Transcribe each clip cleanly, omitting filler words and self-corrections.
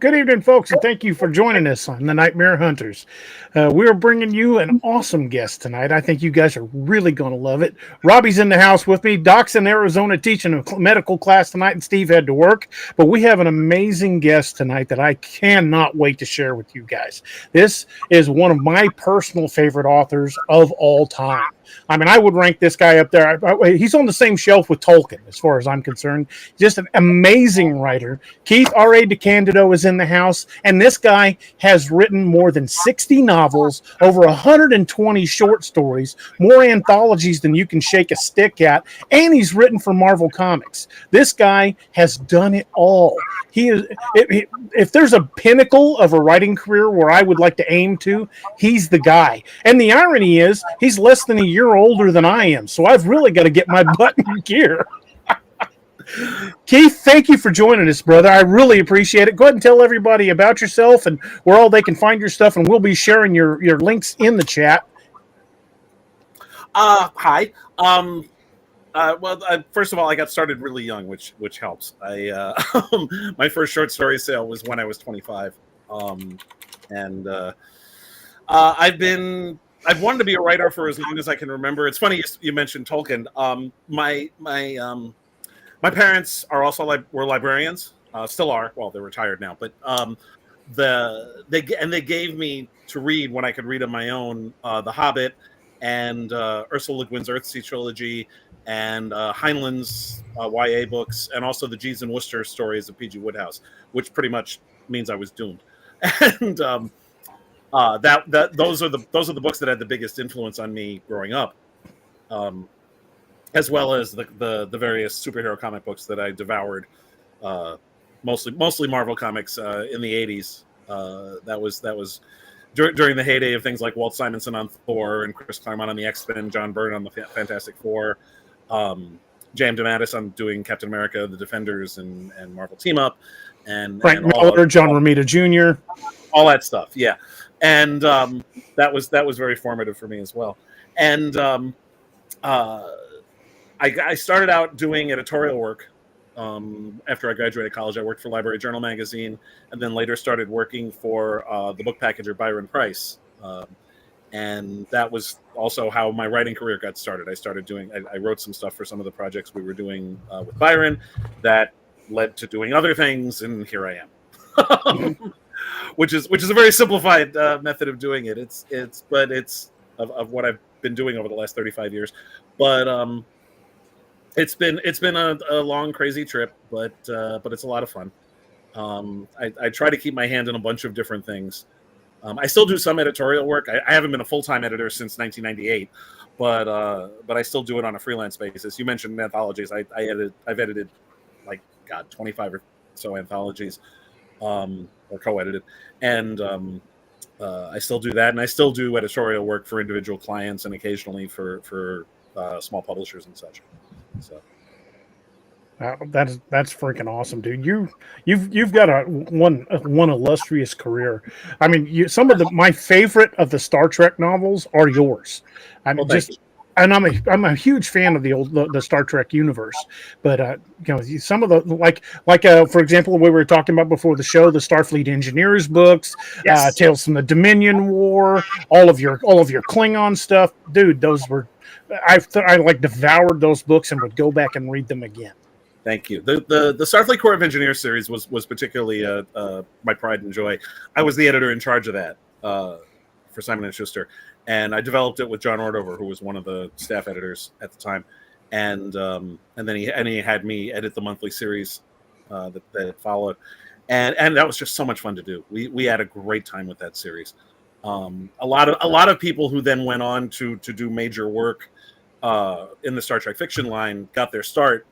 Good evening, folks, and thank you for joining us on the Nightmare Hunters. We're bringing you an awesome guest tonight. I think you guys are really going to love it. Robbie's in the house with me. Doc's in Arizona teaching a medical class tonight, and Steve had to work. But we have an amazing guest tonight that I cannot wait to share with you guys. This is one of my personal favorite authors of all time. I mean, I would rank this guy up there. He's on the same shelf with Tolkien, as far as I'm concerned. Just an amazing writer. Keith RA DeCandido is in the house, and this guy has written more than 60 novels, over 120 short stories, more anthologies than you can shake a stick at, and he's written for Marvel Comics. This guy has done it all. He is. If there's a pinnacle of a writing career where I would like to aim to, he's the guy. And the irony is, he's less than a year older than I am, so I've really got to get my butt in gear. Keith, thank you for joining us, brother. I really appreciate it. Go ahead and tell everybody about yourself and where all they can find your stuff, and we'll be sharing your links in the chat. Hi. First of all, I got started really young, which helps. My first short story sale was when I was 25, I've wanted to be a writer for as long as I can remember. It's funny you mentioned Tolkien. My parents are also were librarians, still are. Well, they're retired now, but they gave me to read when I could read on my own, The Hobbit and Ursula Le Guin's Earthsea trilogy and Heinlein's YA books, and also the Jeeves and Wooster stories of P.G. Wodehouse, which pretty much means I was doomed. And those are the books that had the biggest influence on me growing up. As well as the various superhero comic books that I devoured, mostly Marvel comics in the 80s. That was during the heyday of things like Walt Simonson on Thor and Chris Claremont on the X-Men, John Byrne on the Fantastic Four, J.M. DeMatteis on doing Captain America, the Defenders, and Marvel Team Up, and Frank Miller, John Romita Jr., all that stuff. Yeah, and that was very formative for me as well. And I started out doing editorial work after I graduated college. I worked for Library Journal magazine, and then later started working for the book packager Byron Price. And that was also how my writing career got started. I wrote some stuff for some of the projects we were doing with Byron that led to doing other things, and here I am. which is a very simplified method of doing it. It's of what I've been doing over the last 35 years. But it's been a long, crazy trip, but it's a lot of fun. I try to keep my hand in a bunch of different things. I still do some editorial work. I haven't been a full-time editor since 1998, but I still do it on a freelance basis. You mentioned anthologies. I've edited 25 or so anthologies, or co-edited, and I still do that, and I still do editorial work for individual clients and occasionally for small publishers and such. So that's freaking awesome, dude. You've got one illustrious career. I mean, some of my favorite of the Star Trek novels are yours. And I'm a huge fan of the Star Trek universe, but some of the for example, we were talking about before the show, the Starfleet Engineers books, yes. Tales from the Dominion War, all of your Klingon stuff, dude. Those were I devoured those books and would go back and read them again. Thank you. The Starfleet Corps of Engineers series was particularly my pride and joy. I was the editor in charge of that for Simon & Schuster, and I developed it with John Ordover, who was one of the staff editors at the time, and then he had me edit the monthly series that followed, and that was just so much fun to do. We had a great time with that series. A lot of people who then went on to do major work in the Star Trek fiction line got their start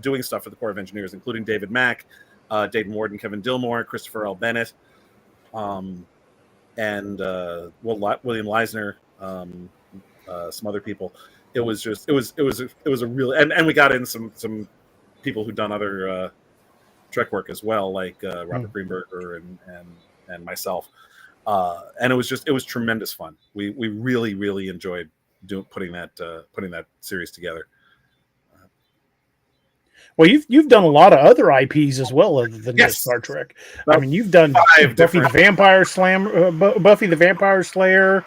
doing stuff for the Corps of Engineers, including David Mack, Dayton Ward and Kevin Dillmore, Christopher L. Bennett, and William Leisner, some other people. It was a real, and we got in some people who'd done other Trek work as well, like Robert Greenberger and myself. And it was tremendous fun. We really enjoyed putting that series together. Well, you've done a lot of other IPs as well, other than just Star Trek. I About mean, you've done 5 Buffy the different. Buffy the Vampire Slayer,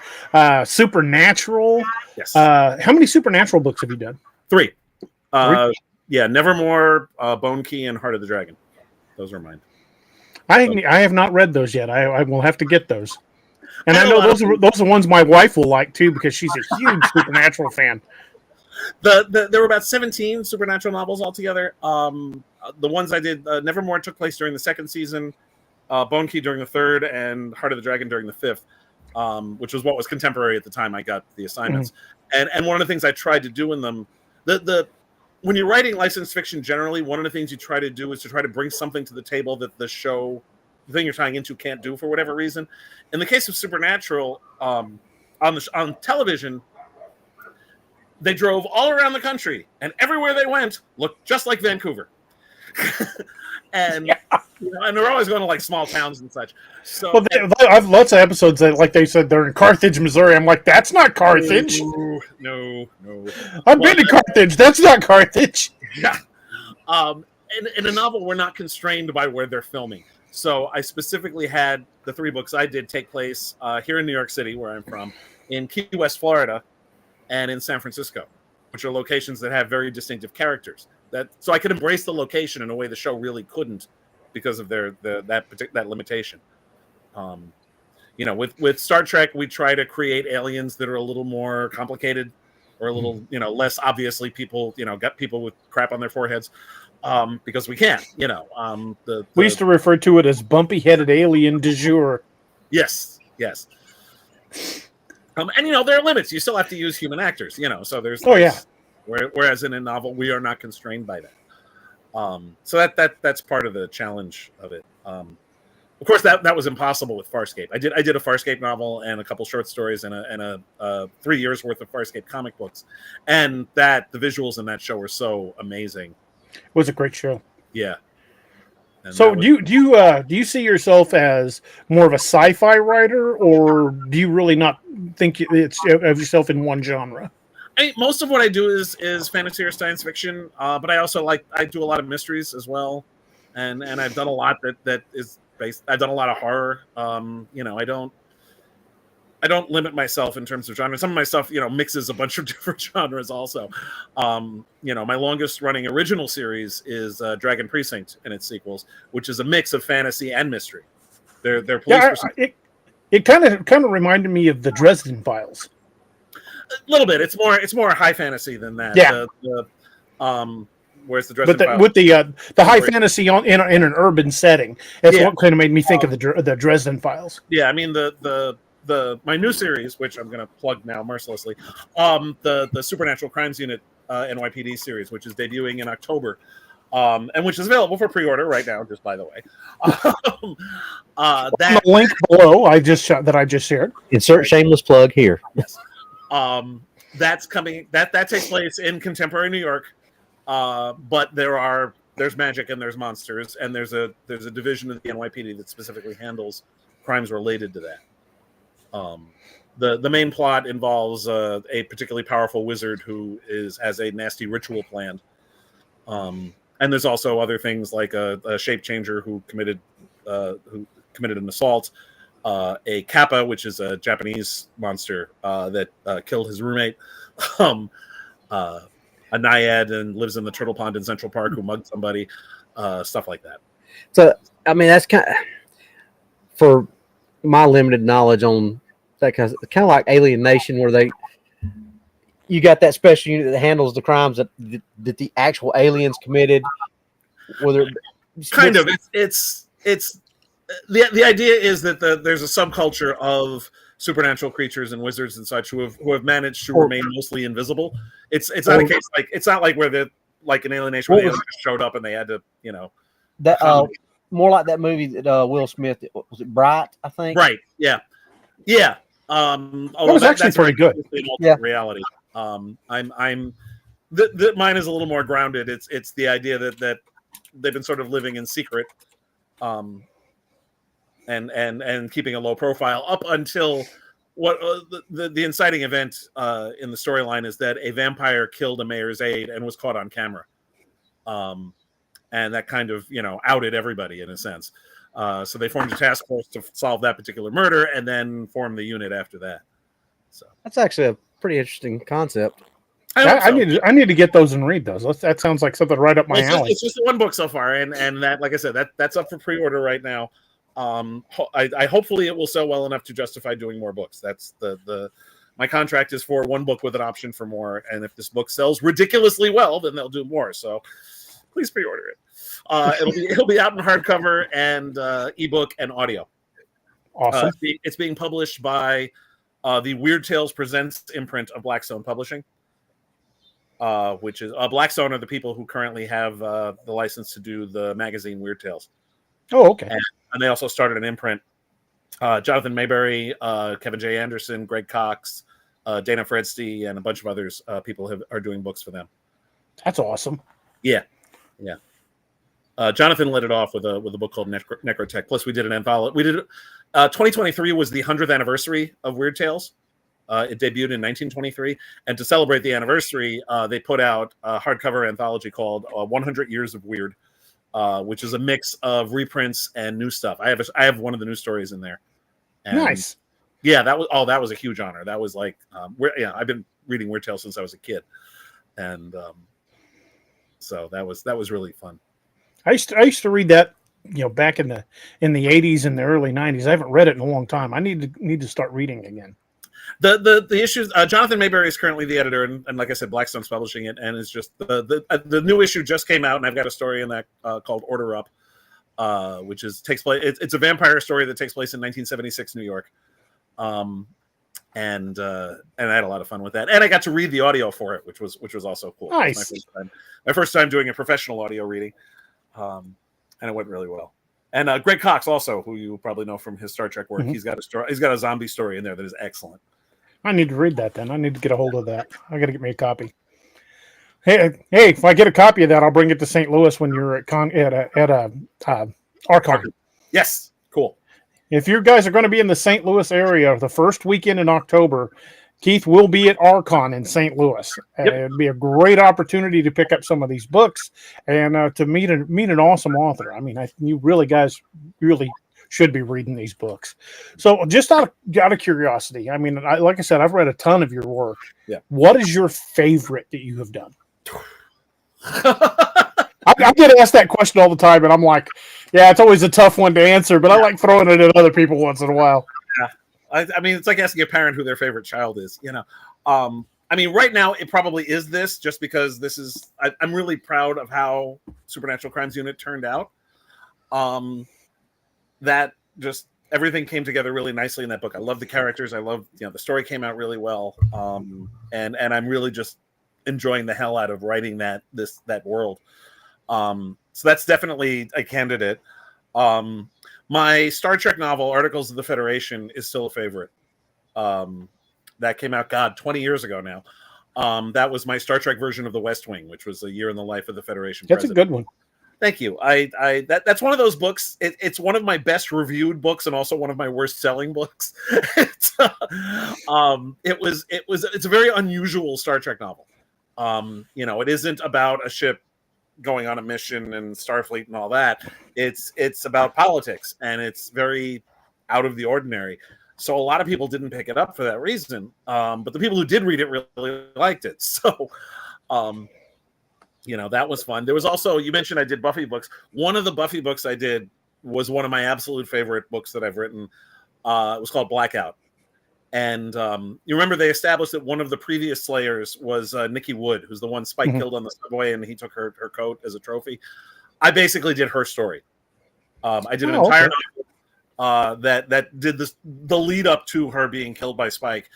Supernatural. Yes. How many Supernatural books have you done? 3. 3? Yeah, Nevermore, Bone Key, and Heart of the Dragon. Those are mine. I have not read those yet. I will have to get those. And I had a know lot those are ones my wife will like too, because she's a huge Supernatural fan. There were about 17 Supernatural novels altogether. The ones I did, Nevermore took place during the 2nd season, Bone Key during the 3rd, and Heart of the Dragon during the 5th, which was what was contemporary at the time I got the assignments. And one of the things I tried to do in them, when you're writing licensed fiction generally, one of the things you try to do is to try to bring something to the table that the thing you're tying into can't do for whatever reason. In the case of Supernatural, on television, they drove all around the country, and everywhere they went looked just like Vancouver. and and they're always going to like small towns and such. So I've lots of episodes that, like they said, they're in Carthage, Missouri. I'm like, that's not Carthage. No. I've been to Carthage. That's not Carthage. Yeah. In a novel, we're not constrained by where they're filming. So I specifically had the 3 books I did take place here in New York City, where I'm from, in Key West, Florida, and in San Francisco, which are locations that have very distinctive characters. So I could embrace the location in a way the show really couldn't because of that limitation. With Star Trek, we try to create aliens that are a little more complicated, or a little less obviously got people with crap on their foreheads, because we can. We used to refer to it as bumpy-headed alien du jour. Yes. And there are limits. You still have to use human actors. So there's. Whereas in a novel, we are not constrained by that. So that's part of the challenge of it. Of course, that was impossible with Farscape. I did a Farscape novel and a couple short stories and a 3 years worth of Farscape comic books, and the visuals in that show were so amazing. It was a great show. Yeah. And so do you see yourself as more of a sci-fi writer, or do you really not think of yourself in one genre? Most of what I do is fantasy or science fiction, but I also I do a lot of mysteries as well, and I've done a lot that is based. I've done a lot of horror. I don't limit myself in terms of genre. Some of my stuff, mixes a bunch of different genres also. My longest running original series is Dragon Precinct and its sequels, which is a mix of fantasy and mystery. They're police. It kind of reminded me of the Dresden Files. A little bit. It's more high fantasy than that. Yeah. Where's the Dresden Files? With the high fantasy in an urban setting. That's what kind of made me think of the Dresden Files. Yeah, I mean my new series, which I'm going to plug now mercilessly, the Supernatural Crimes Unit NYPD series, which is debuting in October, and which is available for pre-order right now. Just by the way, the link below I just shared. Insert shameless plug here. Yes. That's coming. That takes place in contemporary New York, but there's magic and there's monsters, and there's a division of the NYPD that specifically handles crimes related to that. The main plot involves a particularly powerful wizard who has a nasty ritual planned, and there's also other things like a shape changer who committed an assault. A kappa, which is a Japanese monster that killed his roommate, a naiad and lives in the turtle pond in Central Park who mugged somebody, stuff like that. So, I mean, that's kind of, for my limited knowledge on that, kind of like Alien Nation, where you got that special unit that handles the crimes that the actual aliens committed. Whether kind of, it's. The idea is that there's a subculture of supernatural creatures and wizards and such who have managed to remain mostly invisible. It's not a case it's not like where an alienation where they just showed up and they had to that more like that movie that Will Smith, was it Bright, I think. Right. Yeah. That was actually pretty good. Yeah. Reality. Mine is a little more grounded. It's the idea that they've been sort of living in secret. And keeping a low profile up until what the inciting event in the storyline is that a vampire killed a mayor's aide and was caught on camera. And that kind of, outed everybody in a sense. So they formed a task force to solve that particular murder, and then formed the unit after that. So That's actually a pretty interesting concept. I need to get those and read those. That sounds like something right up my alley. It's just one book so far, and that, like I said, that's up for pre-order right now. I hopefully it will sell well enough to justify doing more books. That's my contract is for one book with an option for more, and if this book sells ridiculously well, then they'll do more. So please pre-order it. It'll be out in hardcover and ebook and audio. Awesome. It's being published by the Weird Tales Presents imprint of Blackstone Publishing, which is Blackstone are the people who currently have the license to do the magazine Weird Tales. Oh, okay. And they also started an imprint. Jonathan Mayberry, Kevin J. Anderson, Greg Cox, Dana Fredsty, and a bunch of others people are doing books for them. That's awesome. Yeah. Jonathan led it off with a book called Necrotech. Plus, we did an anthology. 2023 was the 100th anniversary of Weird Tales. It debuted in 1923, and to celebrate the anniversary, they put out a hardcover anthology called 100 Years of Weird, which is a mix of reprints and new stuff. I have one of the new stories in there. And nice. Yeah, that was a huge honor. That was like, I've been reading Weird Tales since I was a kid, and so that was really fun. I used to read that, back in the 80s and the early 90s. I haven't read it in a long time. I need to start reading again. The issues. Jonathan Mayberry is currently the editor, and like I said, Blackstone's publishing it, and it's just the new issue just came out, and I've got a story in that called Order Up, which takes place. It's a vampire story that takes place in 1976 New York, and I had a lot of fun with that, and I got to read the audio for it, which was also cool. Nice. My first time doing a professional audio reading, and it went really well. And Greg Cox, also, who you probably know from his Star Trek work, he's got a zombie story in there that is excellent. I need to read that then. I need to get a hold of that. I got to get me a copy. Hey, if I get a copy of that, I'll bring it to St. Louis when you're at Archon. Yes, cool. If you guys are going to be in the St. Louis area the first weekend in October, Keith will be at Archon in St. Louis. Yep. It'd be a great opportunity to pick up some of these books and to meet an awesome author. I mean, you guys really should be reading these books. So just out of curiosity, I mean, like I said, I've read a ton of your work. Yeah. What is your favorite that you have done? I get asked that question all the time, and I'm like, yeah, it's always a tough one to answer, but I like throwing it at other people once in a while. Yeah. I mean, it's like asking a parent who their favorite child is, I mean, right now it probably is this, just because I'm really proud of how Supernatural Crimes Unit turned out. That just everything came together really nicely in that book. I love the characters. I love, the story came out really well. And I'm really just enjoying the hell out of writing that world. So that's definitely a candidate. My Star Trek novel, Articles of the Federation, is still a favorite. That came out, 20 years ago now. That was my Star Trek version of The West Wing, which was a year in the life of the Federation president. That's a good one. Thank you. That's one of those books. It's one of my best reviewed books and also one of my worst selling books. It's a very unusual Star Trek novel. It isn't about a ship going on a mission and Starfleet and all that. It's about politics, and it's very out of the ordinary. So a lot of people didn't pick it up for that reason. But the people who did read it really liked it. So, that was fun. There was also, you mentioned I did Buffy books. One of the Buffy books I did was one of my absolute favorite books that I've written. It was called Blackout. And you remember they established that one of the previous Slayers was Nikki Wood, who's the one Spike killed on the subway, and he took her coat as a trophy. I basically did her story. I did an entire novel that did the lead up to her being killed by Spike.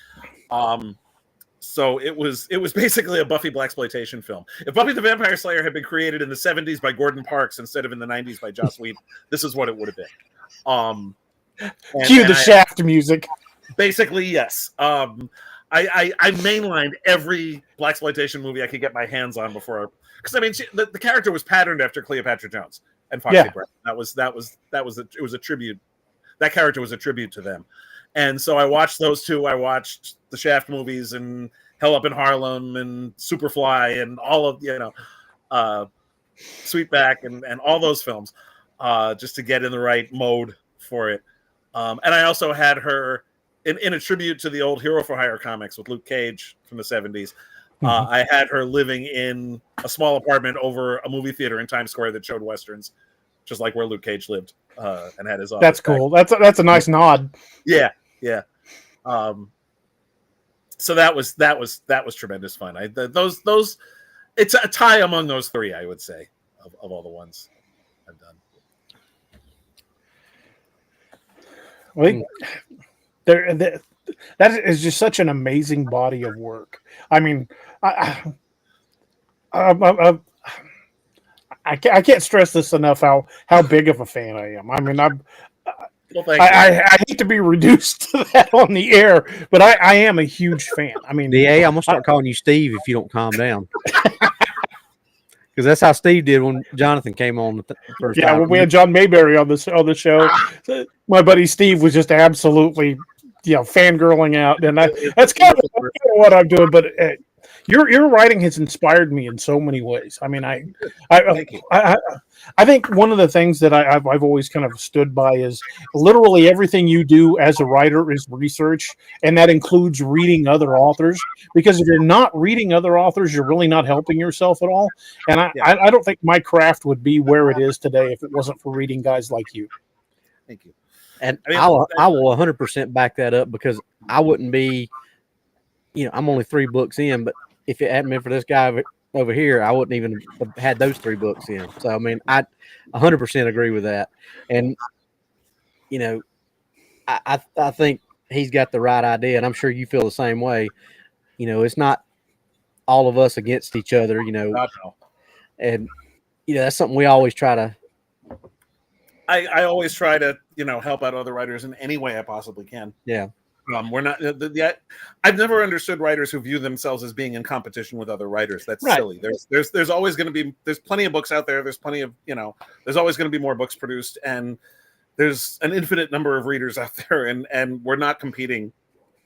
So it was basically a Buffy blaxploitation film. If Buffy the Vampire Slayer had been created in the 70s by Gordon Parks instead of in the 90s by Joss Whedon, this is what it would have been. Cue the Shaft music. Basically, yes. I mainlined every blaxploitation movie I could get my hands on before, because I mean, the character was patterned after Cleopatra Jones and Foxy Brown. It was a tribute. That character was a tribute to them. And so I watched those two. I watched the Shaft movies and Hell Up in Harlem and Superfly and all of, Sweetback, and all those films, just to get in the right mode for it. And I also had her in a tribute to the old Hero for Hire comics with Luke Cage from the 70s. I had her living in a small apartment over a movie theater in Times Square that showed westerns, just like where Luke Cage lived, and had his office. That's cool. That's a nice nod. Yeah. So that was tremendous fun. Those it's a tie among those three, I would say, of all the ones I've done. Well, that is just such an amazing body of work. I mean, I can't stress this enough how big of a fan I am. I mean, I hate to be reduced to that on the air, but I am a huge fan. I mean, DA, I'm gonna start calling you Steve if you don't calm down. Because that's how Steve did when Jonathan came on the first time. When we had John Mayberry on the show, my buddy Steve was just absolutely, fangirling out, and that's kind of what I'm doing. But your writing has inspired me in so many ways. I mean, I think one of the things that I've always kind of stood by is literally everything you do as a writer is research, and that includes reading other authors. Because if you're not reading other authors, you're really not helping yourself at all. And I don't think my craft would be where it is today if it wasn't for reading guys like you. Thank you. And I will 100% back that up, because I wouldn't be, I'm only 3 books in, but if it hadn't been for this guy over here, I wouldn't even have had those 3 books in. So, I mean, I 100% agree with that. And, I think he's got the right idea, and I'm sure you feel the same way. It's not all of us against each other, and, that's something we always try to. I always try to, help out other writers in any way I possibly can. Yeah. We're not. I've never understood writers who view themselves as being in competition with other writers. That's right. Silly. There's always going to be. There's plenty of books out there. There's plenty of There's always going to be more books produced, and there's an infinite number of readers out there, and we're not competing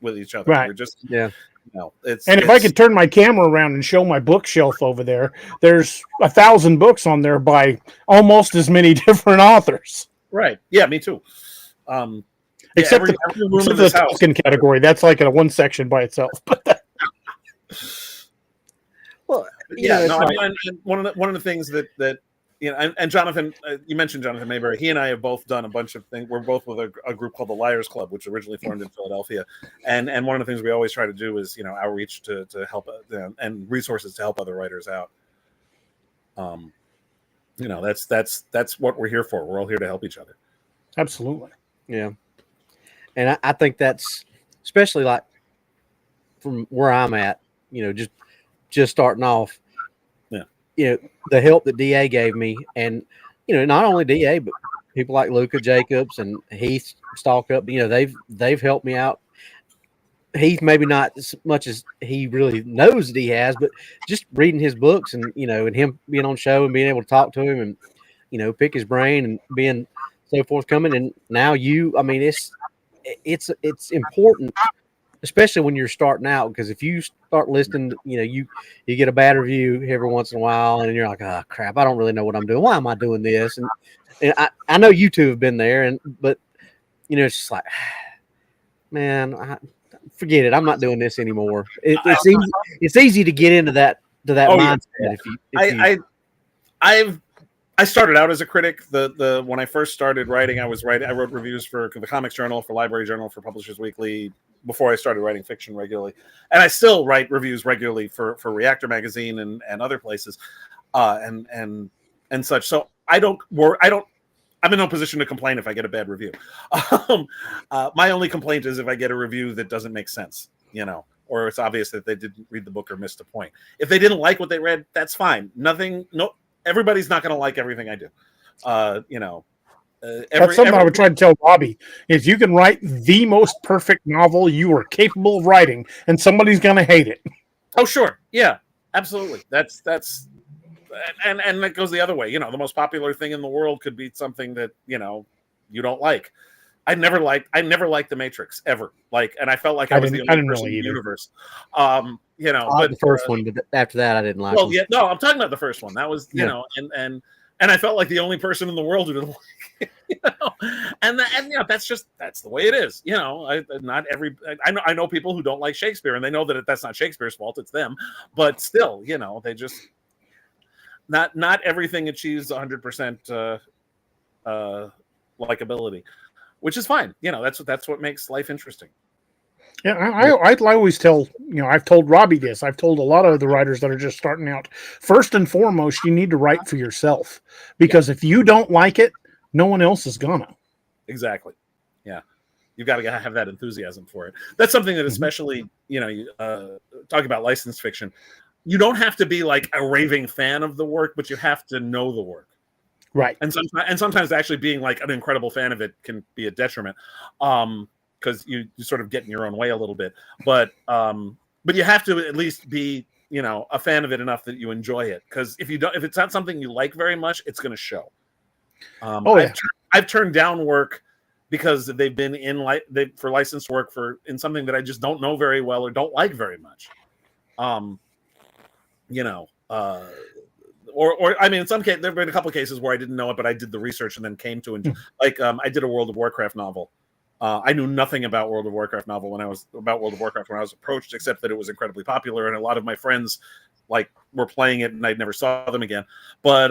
with each other. Right. We're just if I could turn my camera around and show my bookshelf over there, there's 1,000 books on there by almost as many different authors. Right. Yeah. Me too. Except the Tolkien category, that's like a one section by itself. Well, one of the things that and Jonathan, you mentioned Jonathan Mayberry. He and I have both done a bunch of things. We're both with a group called the Liars Club, which originally formed in Philadelphia. And one of the things we always try to do is outreach to help and resources to help other writers out. That's what we're here for. We're all here to help each other. Absolutely. Yeah. And I think that's especially like from where I'm at, just starting off. Yeah. The help that DA gave me, and not only DA, but people like Luca Jacobs and Heath Stalkup, they've helped me out. Heath maybe not as much as he really knows that he has, but just reading his books and and him being on show and being able to talk to him and pick his brain and being so forthcoming. And now it's important, especially when you're starting out, because if you start listening, you get a bad review every once in a while, and you're like, oh crap, I don't really know what I'm doing. Why am I doing this? And I know you two have been there, but it's just like, man, forget it. I'm not doing this anymore. It's easy to get into that mindset. Yeah. I started out as a critic. When I first started writing, I wrote reviews for the Comics Journal, for Library Journal, for Publishers Weekly, before I started writing fiction regularly. And I still write reviews regularly for Reactor Magazine and other places, and such. So I'm in no position to complain if I get a bad review. My only complaint is if I get a review that doesn't make sense, or it's obvious that they didn't read the book or missed a point. If they didn't like what they read, that's fine. Everybody's not going to like everything I do. That's something I would try to tell Robbie, is you can write the most perfect novel you are capable of writing, and somebody's going to hate it. Oh, sure. Yeah, absolutely. That's and that goes the other way. The most popular thing in the world could be something that, you don't like. I never liked The Matrix ever. Like, and I felt like I was the only person in the universe. You know, but the first one, but after that, I didn't like. Well, yeah, no, I'm talking about the first one. That was, you know, and I felt like the only person in the world who didn't like it, you know, and yeah, that's the way it is. You know, I know people who don't like Shakespeare, and they know that that's not Shakespeare's fault; it's them. But still, you know, they just not everything achieves 100% likability, which is fine. You know, that's what makes life interesting. Yeah, I always tell, you know, I've told Robbie this. I've told a lot of the writers that are just starting out. First and foremost, you need to write for yourself, because if you don't like it, no one else is gonna. Exactly. Yeah, you've got to have that enthusiasm for it. That's something that, especially, you know, talking about licensed fiction, you don't have to be like a raving fan of the work, but you have to know the work. Right. And sometimes actually being like an incredible fan of it can be a detriment. Because you sort of get in your own way a little bit, but you have to at least be, you know, a fan of it enough that you enjoy it. Because if it's not something you like very much, it's going to show. I've turned down work because they've been for licensed work in something that I just don't know very well or don't like very much. You know, or I mean, in some cases, there've been a couple of cases where I didn't know it, but I did the research and then came to enjoy. Like, I did a World of Warcraft novel. I knew nothing about World of Warcraft when I was approached, except that it was incredibly popular, and a lot of my friends like were playing it, and I never saw them again. But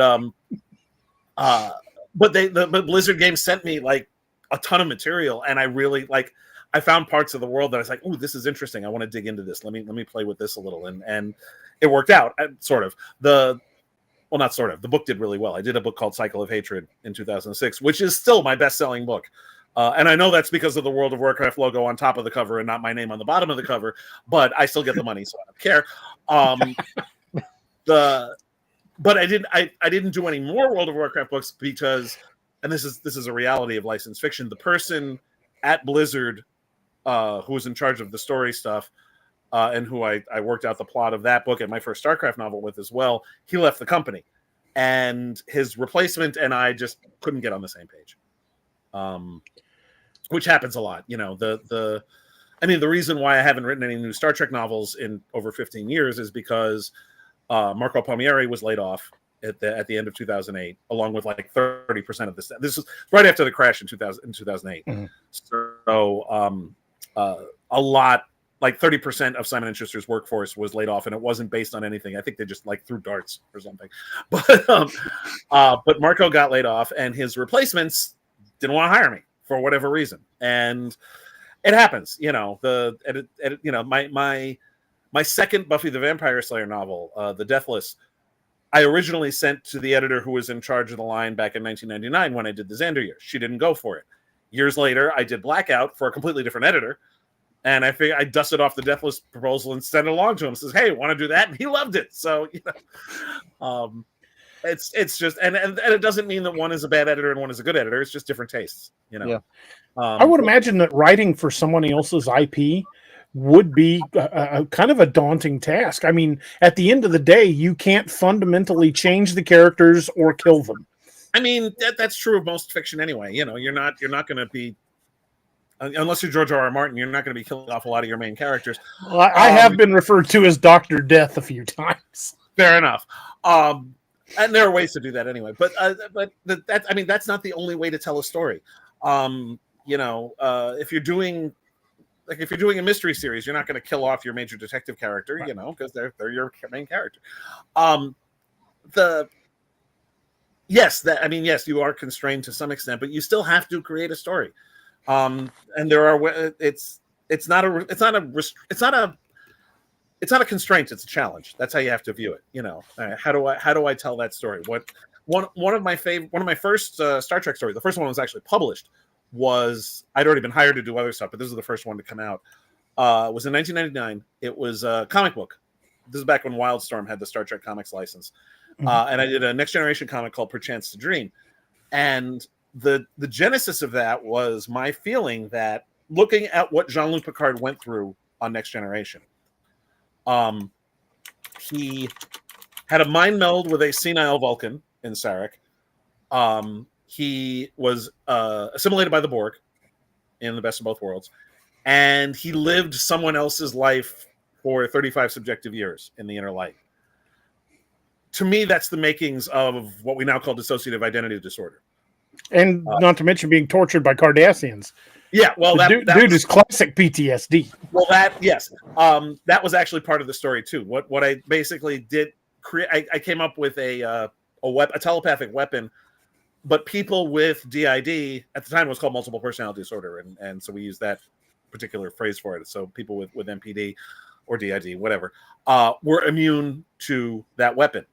Blizzard Games sent me like a ton of material, and I really I found parts of the world that I was like, "Ooh, this is interesting. I want to dig into this. Let me play with this a little," and it worked out. Sort of. Not sort of. The book did really well. I did a book called Cycle of Hatred in 2006, which is still my best-selling book. And I know that's because of the World of Warcraft logo on top of the cover and not my name on the bottom of the cover, but I still get the money, so I don't care. But I didn't do any more World of Warcraft books because, and this is a reality of licensed fiction, the person at Blizzard who was in charge of the story stuff and who I worked out the plot of that book and my first StarCraft novel with as well, he left the company. And his replacement and I just couldn't get on the same page. Which happens a lot, you know. The reason why I haven't written any new Star Trek novels in over 15 years is because Marco Palmieri was laid off at the end of 2008, along with like 30% of this. This was right after the crash in 2008. Mm-hmm. So a lot, like 30% of Simon & Schuster's workforce was laid off, and it wasn't based on anything. I think they just like threw darts or something. But Marco got laid off, and his replacements didn't want to hire me for whatever reason, and it happens. You know, my second Buffy the Vampire Slayer novel, The Deathless, I originally sent to the editor who was in charge of the line back in 1999 when I did the Xander year. She didn't go for it. Years later, I did Blackout for a completely different editor, and I figured I dusted off the Deathless proposal and sent it along to him. Says, "Hey, want to do that?" And he loved it. So, you know, it's just, and it doesn't mean that one is a bad editor and one is a good editor. It's just different tastes, you know. Yeah. I would imagine that writing for someone else's IP would be a kind of a daunting task. I mean, at the end of the day, you can't fundamentally change the characters or kill them. I mean, that's true of most fiction anyway. You know, you're not going to be, unless you're George R.R. Martin, you're not going to be killing off a lot of your main characters. Well, I have been referred to as Dr. Death a few times. Fair enough. And there are ways to do that anyway. But that's not the only way to tell a story. You know, if you're doing a mystery series, you're not going to kill off your major detective character, right, you know, because they're your main character. Yes, you are constrained to some extent, but you still have to create a story. And there are it's not a constraint, it's a challenge. That's how you have to view it. You know, how do I tell that story? One of my first Star Trek stories, the first one was actually published, was I'd already been hired to do other stuff, but this is the first one to come out. Was in 1999. It was a comic book. This is back when Wildstorm had the Star Trek comics license. And I did a Next Generation comic called Perchance to Dream. And the genesis of that was my feeling that looking at what Jean-Luc Picard went through on Next Generation, he had a mind meld with a senile Vulcan in Sarek. He was assimilated by the Borg, in The Best of Both Worlds, and he lived someone else's life for 35 subjective years in the inner light. To me, that's the makings of what we now call dissociative identity disorder. And not to mention being tortured by Cardassians. Yeah, well, Dude is classic PTSD. Well, yes, that was actually part of the story too. What I basically did I came up with a telepathic weapon, but people with DID at the time it was called multiple personality disorder, and so we used that particular phrase for it. So people with MPD or DID, whatever, were immune to that weapon,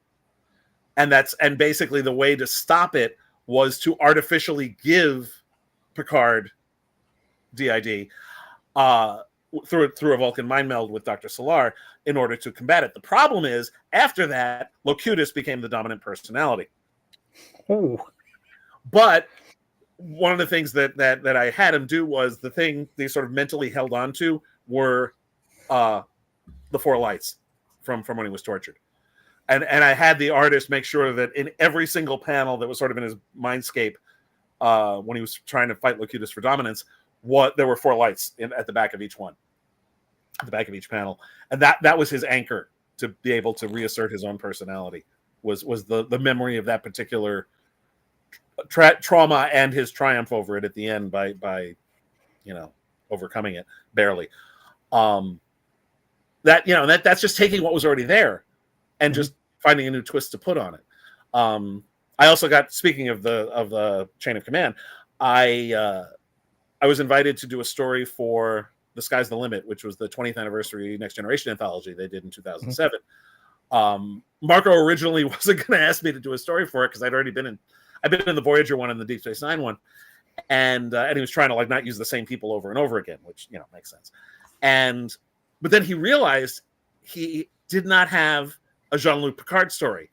and basically the way to stop it was to artificially give Picard DID through a Vulcan mind meld with Dr. Solar in order to combat it. The problem is, after that, Locutus became the dominant personality. Oh. But one of the things that I had him do was the thing they sort of mentally held on to were the four lights from when he was tortured. And I had the artist make sure that in every single panel that was sort of in his mindscape when he was trying to fight Locutus for dominance, there were four lights at the back of each one, at the back of each panel. And that was his anchor to be able to reassert his own personality, was the memory of that particular trauma and his triumph over it at the end by overcoming it barely. That's just taking what was already there and just finding a new twist to put on it. I also got, speaking of the chain of command, I was invited to do a story for The Sky's the Limit, which was the 20th anniversary Next Generation anthology they did in 2007. Marco originally wasn't going to ask me to do a story for it because I'd been in the Voyager one and the Deep Space Nine one, and he was trying to not use the same people over and over again, which makes sense. But then he realized he did not have a Jean-Luc Picard story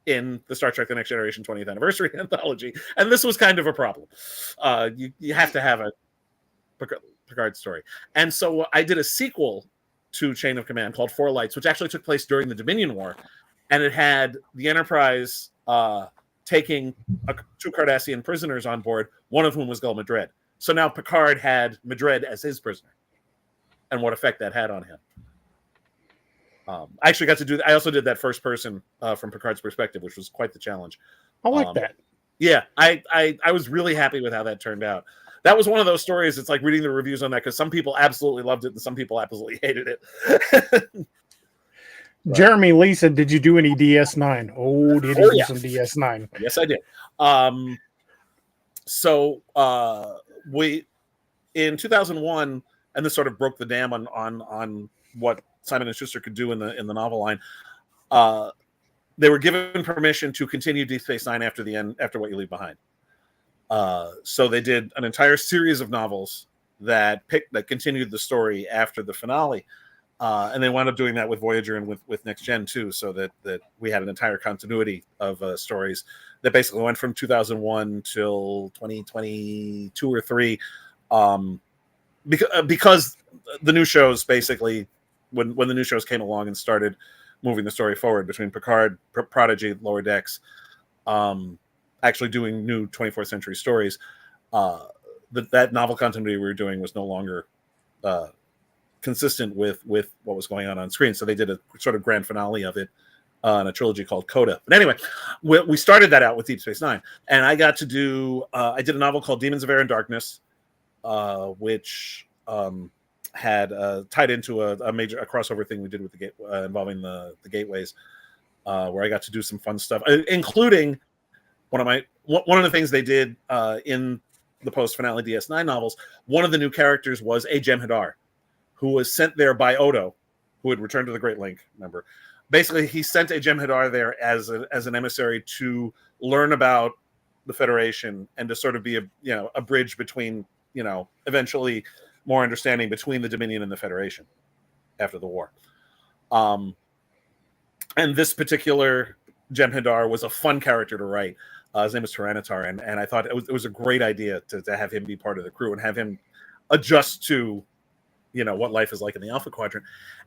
in the Star Trek: The Next Generation 20th anniversary anthology, and this was kind of a problem. You have to have a Picard story, and so I did a sequel to Chain of Command called Four Lights, which actually took place during the Dominion War, and it had the Enterprise taking two Cardassian prisoners on board, one of whom was Gul Madred. So now Picard had Madred as his prisoner, and what effect that had on him. I actually got to do. I also did that first person from Picard's perspective, which was quite the challenge. I like that. Yeah, I was really happy with how that turned out. That was one of those stories. It's like reading the reviews on that because some people absolutely loved it and some people absolutely hated it. Jeremy Lee said, "Did you do any DS9?" Oh, did he do some DS9? Yes, I did. So we in 2001, and this sort of broke the dam on what Simon and Schuster could do in the novel line. They were given permission to continue Deep Space Nine after the end, after What You Leave Behind. So they did an entire series of novels that continued the story after the finale, and they wound up doing that with Voyager and with Next Gen too. So that we had an entire continuity of stories that basically went from 2001 till 2022 or 3, because the new shows basically. When the new shows came along and started moving the story forward between Picard, Prodigy, Lower Decks, actually doing new 24th century stories, that novel continuity we were doing was no longer consistent with what was going on screen. So they did a sort of grand finale of it in a trilogy called Coda. But anyway, we started that out with Deep Space Nine, and I got to do. I did a novel called Demons of Air and Darkness, which had tied into a major crossover thing we did with the involving the gateways, where I got to do some fun stuff, including one of the things they did in the post finale DS9 novels. One of the new characters was a Jem'Hadar, who was sent there by Odo, who had returned to the Great Link. Remember, basically he sent a Jem'Hadar there as an emissary to learn about the Federation and to sort of be a bridge between eventually more understanding between the Dominion and the Federation after the war. And this particular Jem'Hadar was a fun character to write. His name is Tyranitar, and I thought it was a great idea to have him be part of the crew and have him adjust to, what life is like in the Alpha Quadrant.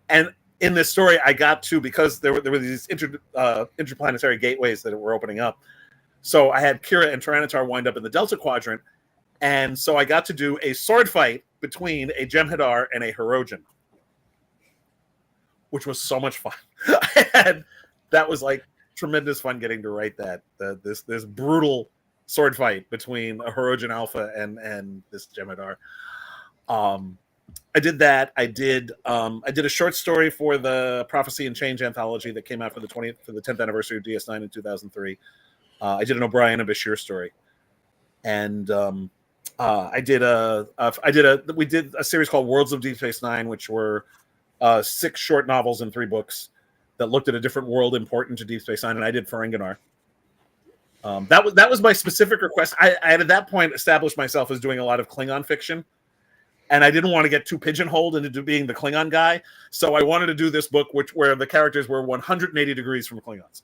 And in this story, I got to, because there were these interplanetary gateways that were opening up. So I had Kira and Tyranitar wind up in the Delta Quadrant, And so I got to do a sword fight between a Jem'Hadar and a Hirogen, which was so much fun. That was like tremendous fun getting to write that. This brutal sword fight between a Hirogen Alpha and this Jem'Hadar. I did that. I did a short story for the Prophecy and Change anthology that came out for the 10th anniversary of DS9 in 2003. I did an O'Brien and Bashir story, and we did a series called Worlds of Deep Space Nine, which were 6 short novels and 3 books that looked at a different world important to Deep Space Nine, and I did Ferenginar. That was my specific request. I had at that point established myself as doing a lot of Klingon fiction, and I didn't want to get too pigeonholed into being the Klingon guy, so I wanted to do this book where the characters were 180 degrees from Klingons.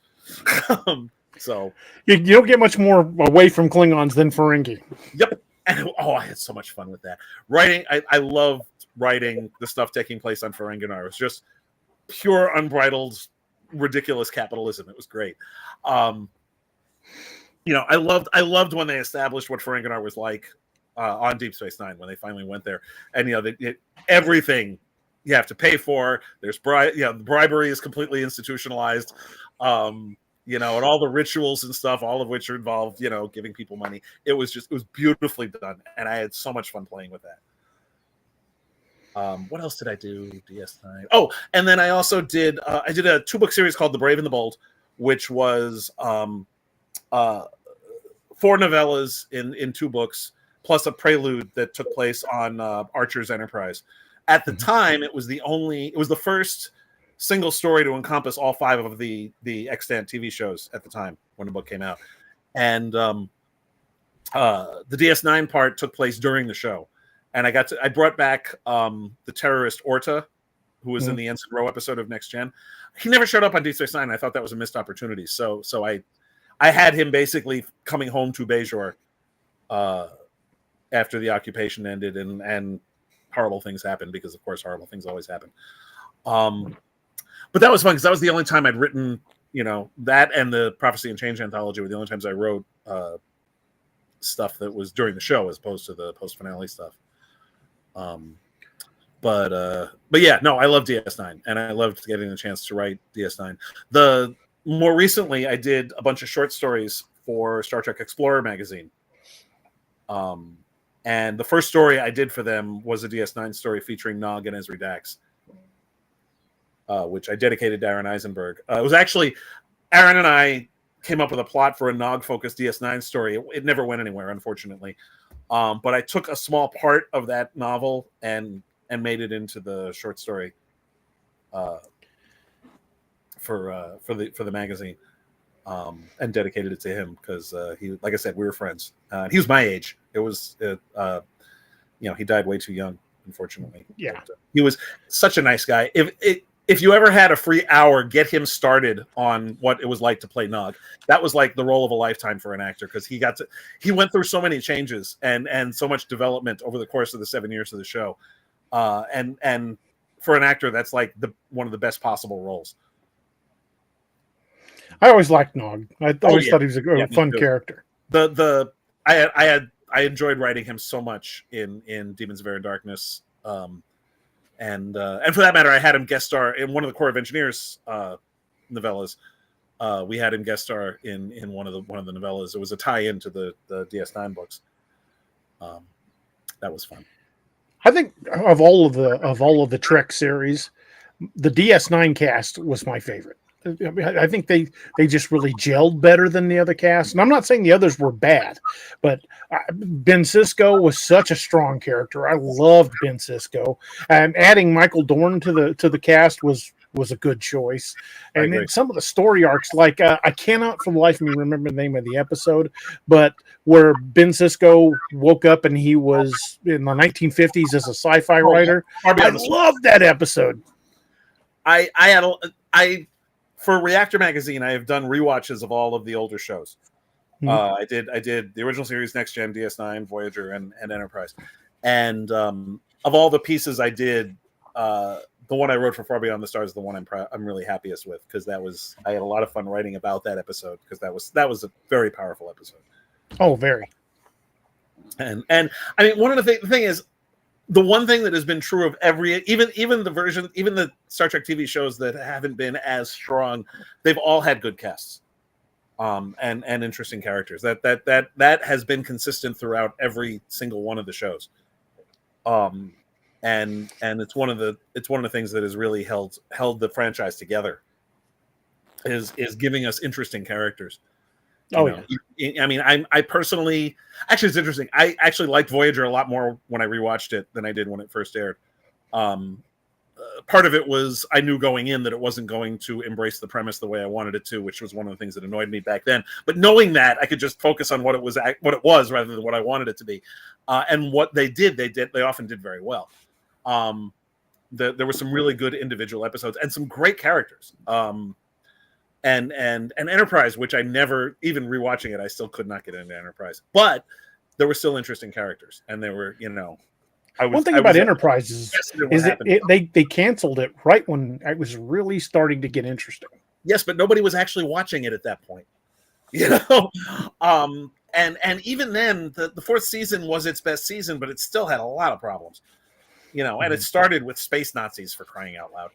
So you don't get much more away from Klingons than Ferengi. Yep. And I had so much fun with that. Writing, I loved writing the stuff taking place on Ferenginar. It was just pure, unbridled, ridiculous capitalism. It was great. I loved when they established what Ferenginar was like on Deep Space Nine when they finally went there. And everything you have to pay for. There's bribery is completely institutionalized. And all the rituals and stuff, all of which are involved, giving people money. It was beautifully done, and I had so much fun playing with that. What else did I do? DS9. Oh, and then I also did I did a 2-book series called The Brave and the Bold, which was 4 novellas in 2 books, plus a prelude that took place on Archer's Enterprise. At the time, it was the first single story to encompass all 5 of the extant TV shows at the time when the book came out. And the DS9 part took place during the show. And I brought back the terrorist Orta, who was in the Ensign Rowe episode of Next Gen. He never showed up on Deep Space Nine. I thought that was a missed opportunity. So I had him basically coming home to Bajor after the occupation ended, and horrible things happened, because of course horrible things always happen. But that was fun, because that was the only time I'd written, that and the Prophecy and Change anthology were the only times I wrote stuff that was during the show as opposed to the post-finale stuff. But yeah, no, I love DS9, and I loved getting the chance to write DS9. More recently, I did a bunch of short stories for Star Trek Explorer magazine. And the first story I did for them was a DS9 story featuring Nog and Ezri Dax, which I dedicated to Aaron Eisenberg. It was actually Aaron and I came up with a plot for a Nog-focused DS9 story. It never went anywhere, unfortunately. But I took a small part of that novel and made it into the short story for the magazine, and dedicated it to him, because he, like I said, we were friends. He was my age. It was he died way too young, unfortunately. Yeah, but, he was such a nice guy. If you ever had a free hour, get him started on what it was like to play Nog. That was like the role of a lifetime for an actor, because he went through so many changes and so much development over the course of the 7 years of the show. And for an actor, that's like one of the best possible roles. I always liked Nog. I always thought he was a fun character. I enjoyed writing him so much in Demons of Air and Darkness. And for that matter, I had him guest star in one of the Corps of Engineers novellas. We had him guest star in one of the novellas. It was a tie-in to the DS9 books. That was fun. I think of all of the Trek series, the DS9 cast was my favorite. I think they just really gelled better than the other cast. And I'm not saying the others were bad, but Ben Sisko was such a strong character. I loved Ben Sisko, and adding Michael Dorn to the cast was a good choice. And then some of the story arcs, like I cannot for the life of me remember the name of the episode, but where Ben Sisko woke up and he was in the 1950s as a sci-fi writer. I loved that episode. For Reactor Magazine, I have done rewatches of all of the older shows. I did the original series, Next Gen, DS9, Voyager, and Enterprise. And of all the pieces I did, the one I wrote for Far Beyond the Stars is the one I'm really happiest with, because I had a lot of fun writing about that episode, because that was a very powerful episode. Oh, very. And I mean, one of the thing is, the one thing that has been true of even the Star Trek TV shows that haven't been as strong, they've all had good casts, and interesting characters. That has been consistent throughout every single one of the shows. And it's one of the things that has really held the franchise together, is giving us interesting characters. I mean, I personally, actually, it's interesting. I actually liked Voyager a lot more when I rewatched it than I did when it first aired. Part of it was I knew going in that it wasn't going to embrace the premise the way I wanted it to, which was one of the things that annoyed me back then. But knowing that, I could just focus on what it was rather than what I wanted it to be. And what they often did very well. There were some really good individual episodes and some great characters. And Enterprise, which I never, even rewatching it, I still could not get into Enterprise. But there were still interesting characters, and there were, one thing about Enterprise is they canceled it right when it was really starting to get interesting. Yes, but nobody was actually watching it at that point. And even then, the fourth season was its best season, but it still had a lot of problems. And it started with space Nazis, for crying out loud.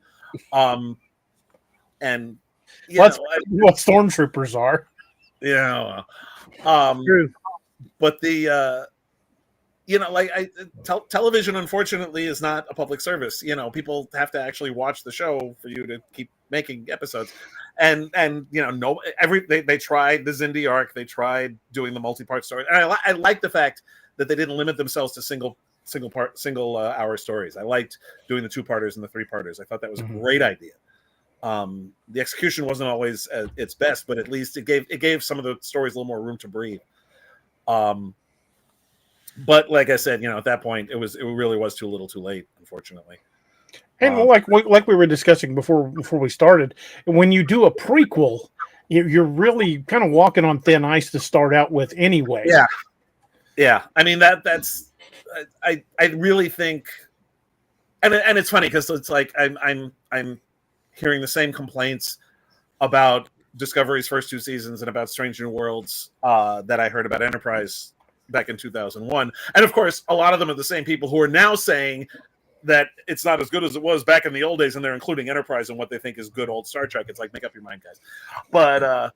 And what stormtroopers are. But the television, unfortunately, is not a public service. People have to actually watch the show for you to keep making episodes. And they tried the Xindi arc, they tried doing the multi-part story. And I like the fact that they didn't limit themselves to single hour stories. I liked doing the 2-parters and the 3-parters. I thought that was a great idea. The execution wasn't always at its best, but at least it gave some of the stories a little more room to breathe. But like I said, at that point, it really was too little, too late, unfortunately. And like we were discussing before we started, when you do a prequel, you're really kind of walking on thin ice to start out with anyway. Yeah. I mean that's I really think, and it's funny because it's like I'm hearing the same complaints about Discovery's first 2 seasons and about Strange New Worlds that I heard about Enterprise back in 2001. And of course, a lot of them are the same people who are now saying that it's not as good as it was back in the old days, and they're including Enterprise in what they think is good old Star Trek. It's like, make up your mind, guys. But, for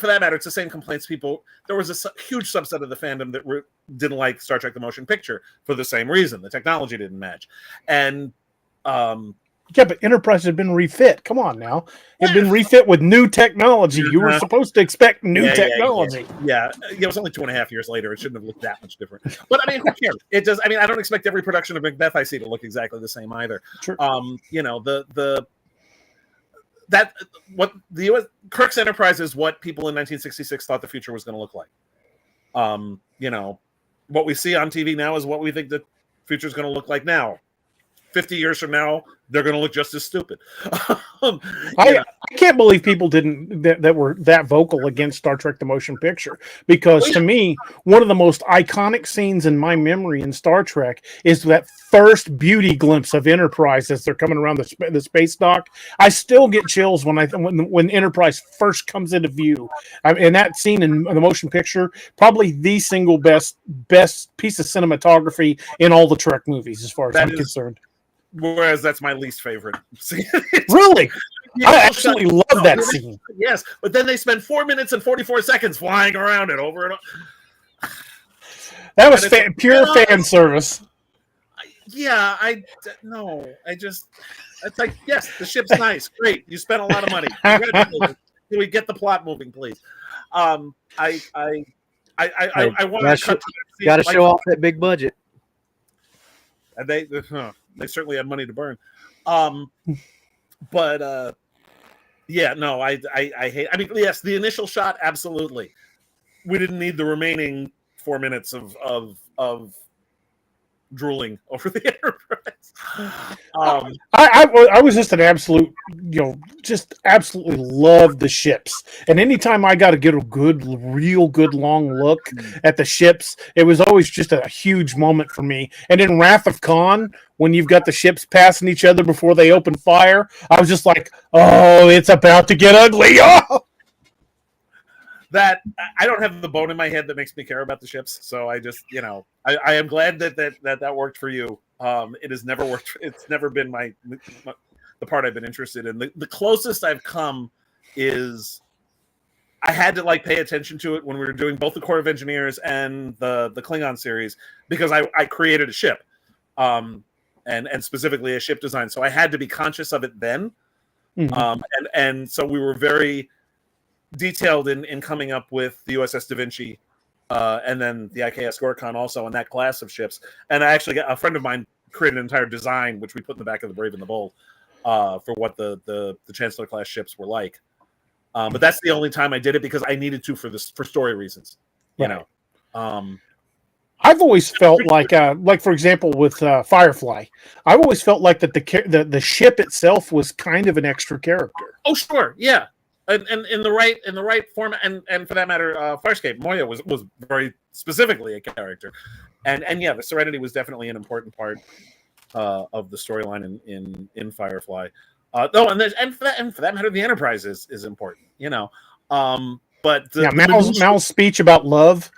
that matter, it's the same complaints. There was a huge subset of the fandom that didn't like Star Trek the Motion Picture for the same reason. The technology didn't match. And, but Enterprise had been refit. Come on now. It had been refit with new technology. You were supposed to expect new technology. Yeah. It was only 2.5 years later. It shouldn't have looked that much different. But I mean, who cares? It does. I mean, I don't expect every production of Macbeth I see to look exactly the same either. Sure. Kirk's Enterprise is what people in 1966 thought the future was going to look like. What we see on TV now is what we think the future is going to look like now. 50 years from now, they're going to look just as stupid. I can't believe people that were that vocal against Star Trek the Motion Picture, because to me, one of the most iconic scenes in my memory in Star Trek is that first beauty glimpse of Enterprise as they're coming around the space dock. I still get chills when Enterprise first comes into view. And that scene in the motion picture, probably the single best piece of cinematography in all the Trek movies, as far as I'm concerned. Whereas that's my least favorite scene. Really? I actually love that scene. Yes, but then they spend 4 minutes and 44 seconds flying around it over and over. That was pure fan service. Yeah, it's like, yes, the ship's nice. Great. You spent a lot of money. Can we get the plot moving, please? I want to got to show off that big budget. And they certainly had money to burn. I hate. I mean, yes, the initial shot, absolutely. We didn't need the remaining 4 minutes of drooling over the Enterprise. I was just an absolute, just absolutely loved the ships. And anytime I got to get a real good long look at the ships, it was always just a huge moment for me. And in Wrath of Khan, when you've got the ships passing each other before they open fire, I was just like, oh, it's about to get ugly. Oh! that I don't have the bone in my head that makes me care about the ships. So I just, I am glad that worked for you. It has never worked. It's never been the part I've been interested in. The closest I've come is I had to pay attention to it when we were doing both the Corps of Engineers and the Klingon series, because I created a ship, and specifically a ship design. So I had to be conscious of it then. Mm-hmm. And so we were very detailed in coming up with the USS Da Vinci, and then the IKS Gorkon also, and that class of ships. And I actually got a friend of mine created an entire design, which we put in the back of the Brave and the Bold, for what the Chancellor class ships were like. But that's the only time I did it, because I needed to for story reasons, I've always felt like for example with Firefly, I've always felt like that the ship itself was kind of an extra character. Oh sure, yeah, and in the right format, and for that matter, Farscape Moya was very specifically a character, and yeah, the Serenity was definitely an important part of the storyline in Firefly. And for that matter, the Enterprise is important, But Mal's speech about love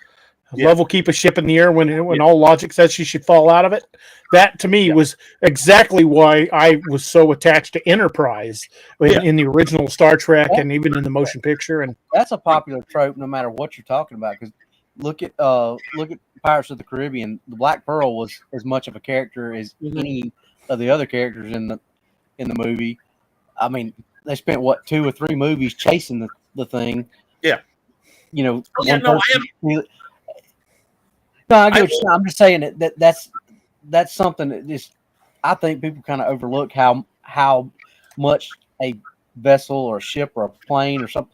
will keep a ship in the air when all logic says she should fall out of it. That to me was exactly why I was so attached to Enterprise in the original Star Trek and even in the motion picture. And that's a popular trope, no matter what you're talking about. Because look at Pirates of the Caribbean. The Black Pearl was as much of a character as any of the other characters in the movie. I mean, they spent 2 or 3 movies chasing the thing. Yeah. I get what you're saying. I'm just saying that's something that just, I think people kind of overlook how much a vessel or a ship or a plane or something.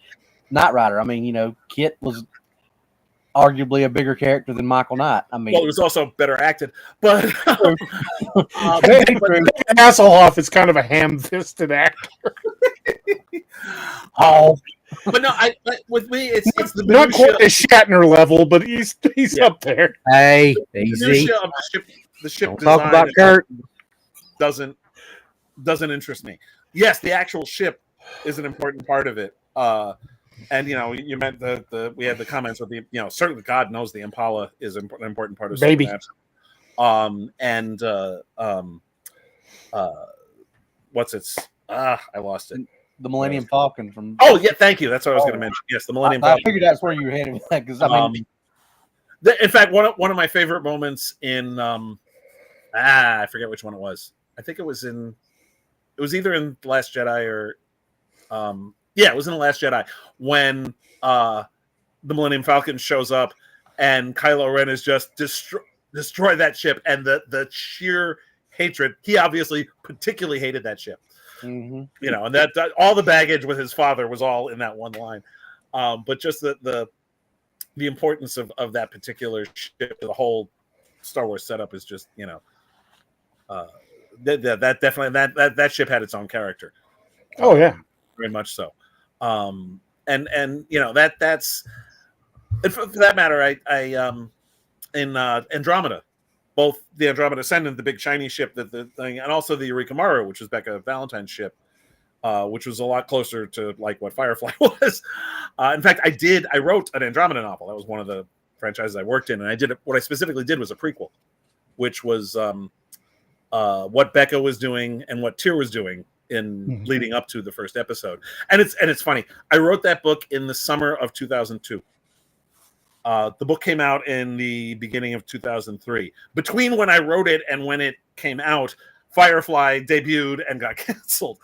Knight Rider. I mean, Kit was arguably a bigger character than Michael Knight. I mean, it was also better acted, but Hasselhoff is kind of a ham-fisted actor. But no, with me, it's the not quite a Shatner level, but he's up there. Hey, easy. The ship Don't design talk about Kurt. Doesn't interest me. Yes, the actual ship is an important part of it. And you meant we had the comments with the certainly God knows the Impala is an important part of baby. What's its I lost it. The Millennium Falcon from. Oh yeah, thank you. That's what I was going to mention. Yes, the Millennium Falcon. I figured that's where you were heading, because in fact, one of my favorite moments in I forget which one it was. I think it was either in The Last Jedi or it was in The Last Jedi when the Millennium Falcon shows up and Kylo Ren is just destroy that ship, and the sheer hatred. He obviously particularly hated that ship. Mm-hmm. And that all the baggage with his father was all in that one line. But just the importance of that particular ship, the whole Star Wars setup is just that definitely that ship had its own character. Oh yeah, very much so. And that's and for that matter, I in Andromeda, both the Andromeda Ascendant, the big shiny ship, the thing, and also the Eureka Maru, which was Becca Valentine's ship, which was a lot closer to what Firefly was. In fact, I wrote an Andromeda novel. That was one of the franchises I worked in, and what I specifically did was a prequel, which was what Becca was doing and what Tyr was doing in leading up to the first episode. And it's funny. I wrote that book in the summer of 2002. The book came out in the beginning of 2003. Between when I wrote it and when it came out, Firefly debuted and got canceled.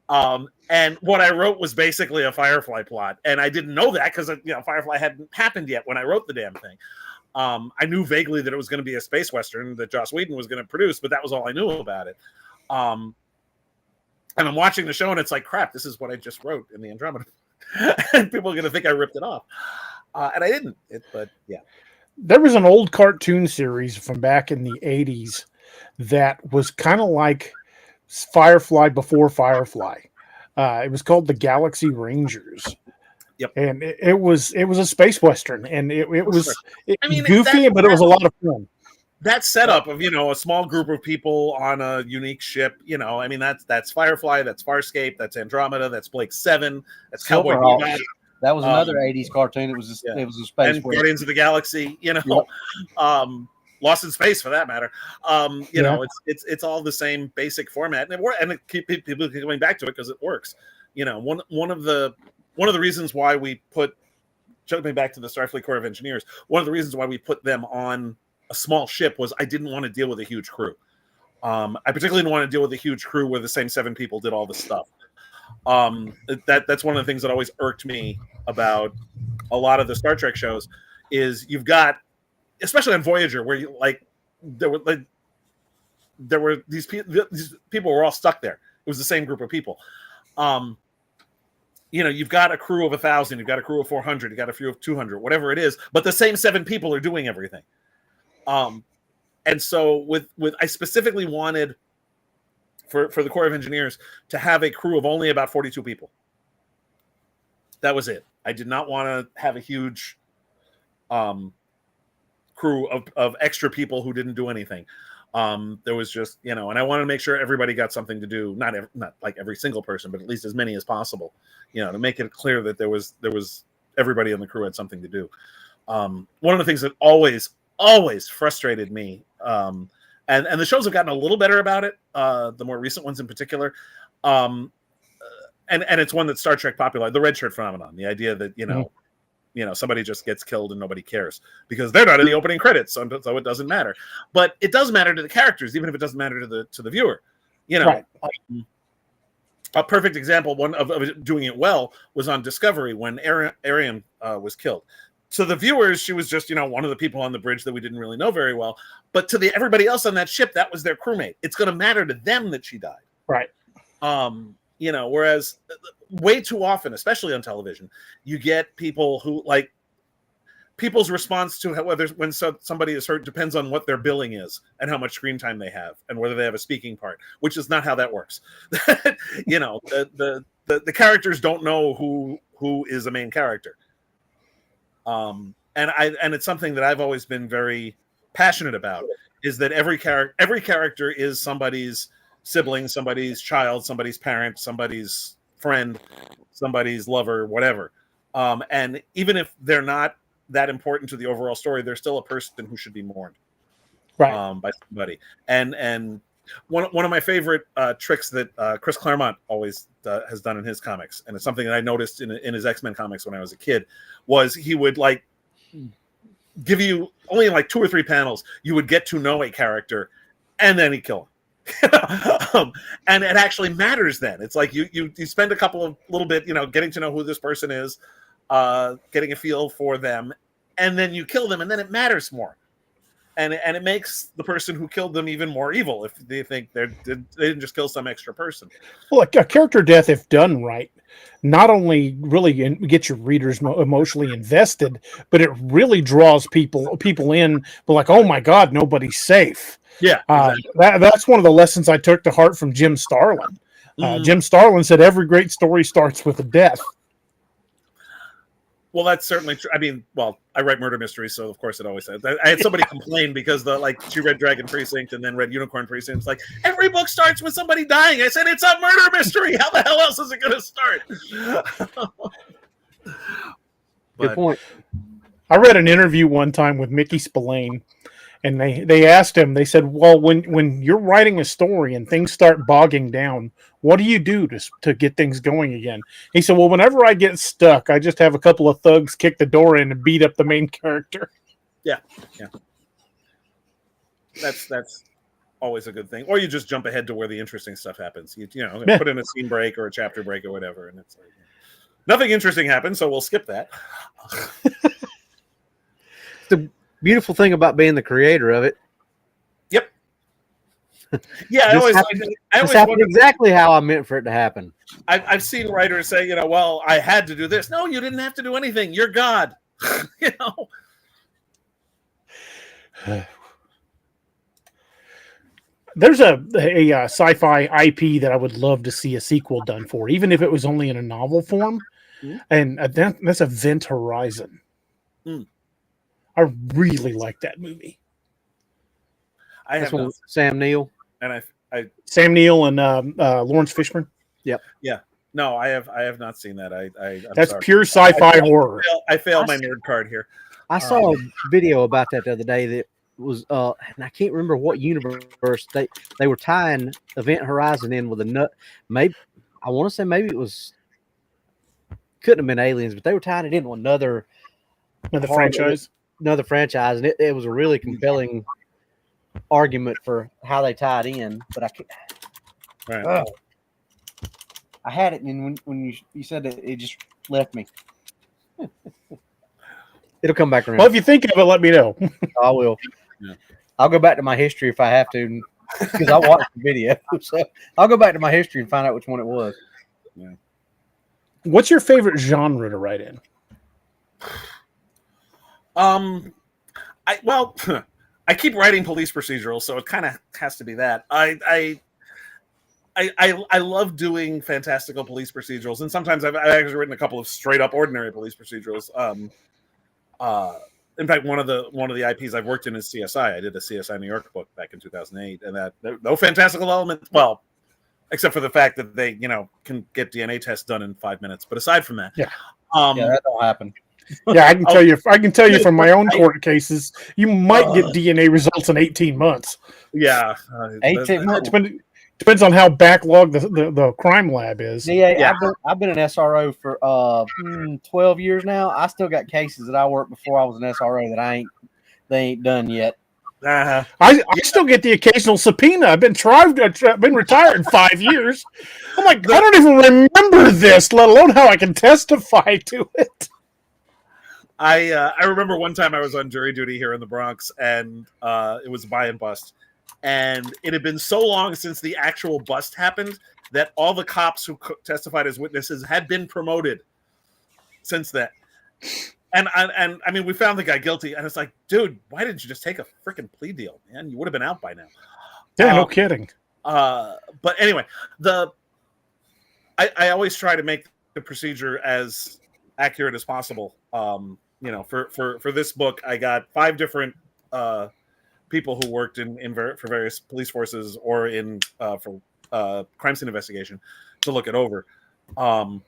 And what I wrote was basically a Firefly plot. And I didn't know that because Firefly hadn't happened yet when I wrote the damn thing. I knew vaguely that it was going to be a space western that Joss Whedon was going to produce, but that was all I knew about it. And I'm watching the show and it's like, crap, this is what I just wrote in the Andromeda. And people are going to think I ripped it off. And I didn't. But yeah. There was an old cartoon series from back in the 80s that was kind of like Firefly before Firefly. It was called the Galaxy Rangers. Yep. And it was a space western, and it was goofy, but it was a lot of fun. That setup of a small group of people on a unique ship, that's Firefly, that's Farscape, that's Andromeda, that's Blake 7, that's Cowboy Bebop. That was another '80s cartoon. It was it was a space and where Guardians of the Galaxy. Lost in Space for that matter. It's all the same basic format, and people keep coming back to it because it works. One of the reasons why we put, jumping back to the Starfleet Corps of Engineers, one of the reasons why we put them on a small ship was I didn't want to deal with a huge crew. I particularly didn't want to deal with a huge crew where the same 7 people did all the stuff. That's one of the things that always irked me about a lot of the Star Trek shows is you've got, especially on Voyager, where there were these people were all stuck there. It was the same group of people. You've got a crew of 1,000, you've got a crew of 400, you've got a crew of 200, whatever it is, but the same 7 people are doing everything. And so with I specifically wanted for the Corps of Engineers to have a crew of only about 42 people. That was it. I did not want to have a huge crew of extra people who didn't do anything. There was just, and I wanted to make sure everybody got something to do. Not like every single person, but at least as many as possible, to make it clear that there was everybody on the crew had something to do. One of the things that always frustrated me, and the shows have gotten a little better about it, the more recent ones in particular, and it's one that Star Trek popularized, the red shirt phenomenon, the idea that somebody just gets killed and nobody cares because they're not in the opening credits, so it doesn't matter. But it does matter to the characters, even if it doesn't matter to the viewer. Right. A perfect example, one of doing it well, was on Discovery when Arian was killed. To the viewers, she was just one of the people on the bridge that we didn't really know very well. But to everybody else on that ship, that was their crewmate. It's going to matter to them that she died. Right. Whereas way too often, especially on television, you get people who people's response to when somebody is hurt depends on what their billing is and how much screen time they have and whether they have a speaking part, which is not how that works. The characters don't know who is a main character. And it's something that I've always been very passionate about, is that every character is somebody's sibling, somebody's child, somebody's parent, somebody's friend, somebody's lover, whatever. And even if they're not that important to the overall story, they're still a person who should be mourned, right? By somebody. And one of my favorite tricks that Chris Claremont always has done in his comics, and it's something that I noticed in his X-Men comics when I was a kid, was he would give you only in 2 or 3 panels, you would get to know a character, and then he'd kill him. And it actually matters then. It's like you spend a little bit, getting to know who this person is, getting a feel for them, and then you kill them, and then it matters more. And it makes the person who killed them even more evil if they think they didn't just kill some extra person. Well, a character death, if done right, not only really gets your readers emotionally invested, but it really draws people in. But like, oh my God, nobody's safe. Yeah, exactly. That's one of the lessons I took to heart from Jim Starlin. Jim Starlin said every great story starts with a death. Well, that's certainly true. I mean, I write murder mysteries, so of course it always says. I had somebody complain because she read Dragon Precinct and then read Unicorn Precinct. It's like, every book starts with somebody dying. I said, it's a murder mystery. How the hell else is it going to start? Good point. I read an interview one time with Mickey Spillane, and they asked him, they said, well, when you're writing a story and things start bogging down, what do you do to get things going again? He said, well, whenever I get stuck, I just have a couple of thugs kick the door in and beat up the main character. Yeah. That's always a good thing. Or you just jump ahead to where the interesting stuff happens. Put in a scene break or a chapter break or whatever, and it's like, nothing interesting happens, so we'll skip that. The beautiful thing about being the creator of it. Yep. Yeah, I always happened exactly how I meant for it to happen. I've seen writers say, well, I had to do this. No, you didn't have to do anything. You're God. There's a sci-fi IP that I would love to see a sequel done for, even if it was only in a novel form. Mm-hmm. And that's Event Horizon. Mm. I really like that movie. Sam Neill. And Sam Neill and Lawrence Fishburne. Yep. Yeah. No, I have not seen that. I'm That's sorry. pure sci-fi horror. I failed my nerd card here. I saw a video about that the other day that was and I can't remember what universe they were tying Event Horizon in with a nut. Maybe I want to say maybe it was couldn't have been Aliens, but they were tying it in with another franchise. Another franchise, and it was a really compelling argument for how they tied in. But I can't. Right. I had it, and when you said it, it just left me. It'll come back around. Well, if you think of it, let me know. I will. Yeah. I'll go back to my history if I have to, because I watched the video. So I'll go back to my history and find out which one it was. Yeah. What's your favorite genre to write in? I keep writing police procedurals, so it kind of has to be that. I love doing fantastical police procedurals, and sometimes I've actually written a couple of straight up ordinary police procedurals. In fact, one of the IPs I've worked in is CSI. I did a CSI New York book back in 2008, and that no fantastical elements. Well, except for the fact that they can get DNA tests done in 5 minutes. But aside from that, yeah, that don't happen. Yeah, I can tell you. I can tell you from my own court cases, you might get DNA results in 18 months. Yeah, 18 months. Depends on how backlogged the crime lab is. Yeah. I've been an SRO for 12 years now. I still got cases that I worked before I was an SRO that they ain't done yet. Uh-huh. I still get the occasional subpoena. I've been retired 5 years. I'm like, I don't even remember this, let alone how I can testify to it. I remember one time I was on jury duty here in the Bronx, and it was a buy and bust. And it had been so long since the actual bust happened that all the cops who testified as witnesses had been promoted since then. And I mean, we found the guy guilty, and it's like, dude, why didn't you just take a freaking plea deal, man? You would have been out by now. Yeah, no kidding. But anyway, I always try to make the procedure as accurate as possible. For this book, I got 5 different people who worked for various police forces or for crime scene investigation to look it over. And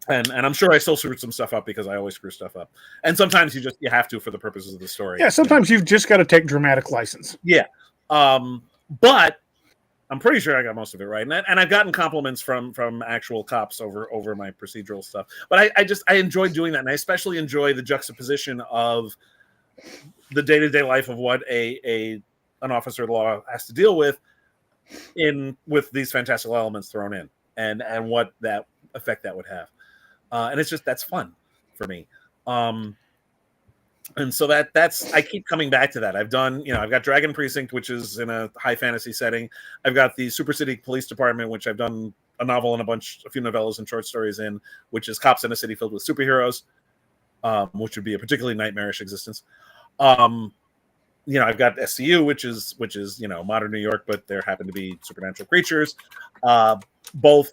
I'm sure I still screwed some stuff up because I always screw stuff up. And sometimes you have to for the purposes of the story. Yeah, sometimes you've just got to take dramatic license. Yeah. But I'm pretty sure I got most of it right. And I've gotten compliments from actual cops over my procedural stuff. But I enjoy doing that. And I especially enjoy the juxtaposition of the day-to-day life of what an officer of the law has to deal with with these fantastical elements thrown in and what that effect that would have. And it's just, that's fun for me. And so that's, I keep coming back to that. I've done, I've got Dragon Precinct, which is in a high fantasy setting. I've got the Super City Police Department, which I've done a novel and a few novellas and short stories in, which is cops in a city filled with superheroes, which would be a particularly nightmarish existence. I've got SCU, which is modern New York, but there happen to be supernatural creatures. Both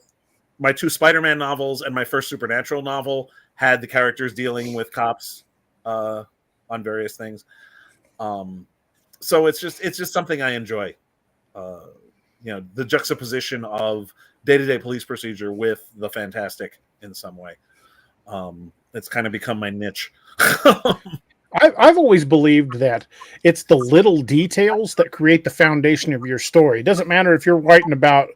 my 2 Spider-Man novels and my first supernatural novel had the characters dealing with cops on various things. So it's just something I enjoy. The juxtaposition of day-to-day police procedure with the fantastic in some way. It's kind of become my niche. I've always believed that it's the little details that create the foundation of your story. It doesn't matter if you're writing about,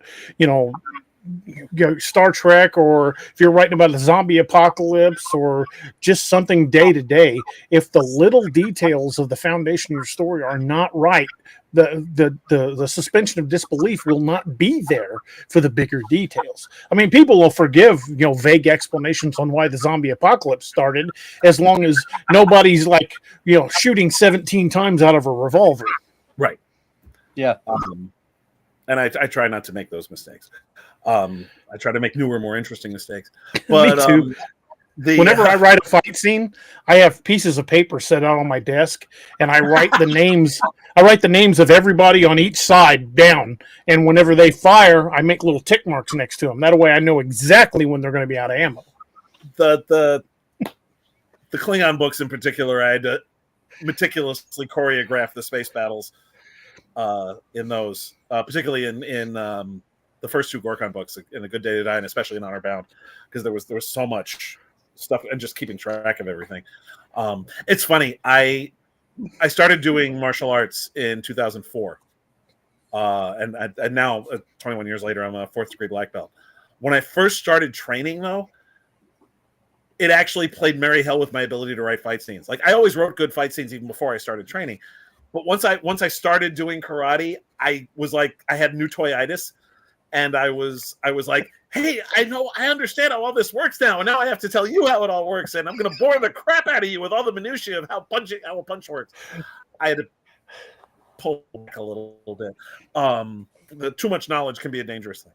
Star Trek, or if you're writing about a zombie apocalypse, or just something day to day. If the little details of the foundation of your story are not right, the suspension of disbelief will not be there for the bigger details. I mean, people will forgive vague explanations on why the zombie apocalypse started, as long as nobody's shooting 17 times out of a revolver. Right. Yeah. And I try not to make those mistakes. I try to make newer, more interesting mistakes. But Me too. Whenever I write a fight scene, I have pieces of paper set out on my desk, and I write the names. I write the names of everybody on each side down, and whenever they fire, I make little tick marks next to them. That way, I know exactly when they're going to be out of ammo. The Klingon books in particular, I had to meticulously choreograph the space battles in those, particularly in the first 2 Gorkon books, in A Good Day to Die and especially in Honor Bound, because there was so much stuff and just keeping track of everything. It's funny. I started doing martial arts in 2004, and now 21 years later, I'm a 4th degree black belt. When I first started training, though, it actually played merry hell with my ability to write fight scenes. Like, I always wrote good fight scenes even before I started training. But once I started doing karate, I was like, I had nutoiditis, and I was like, hey, I understand how all this works now, and now I have to tell you how it all works, and I'm going to bore the crap out of you with all the minutiae of how a punch works. I had to pull back a little bit. Too much knowledge can be a dangerous thing.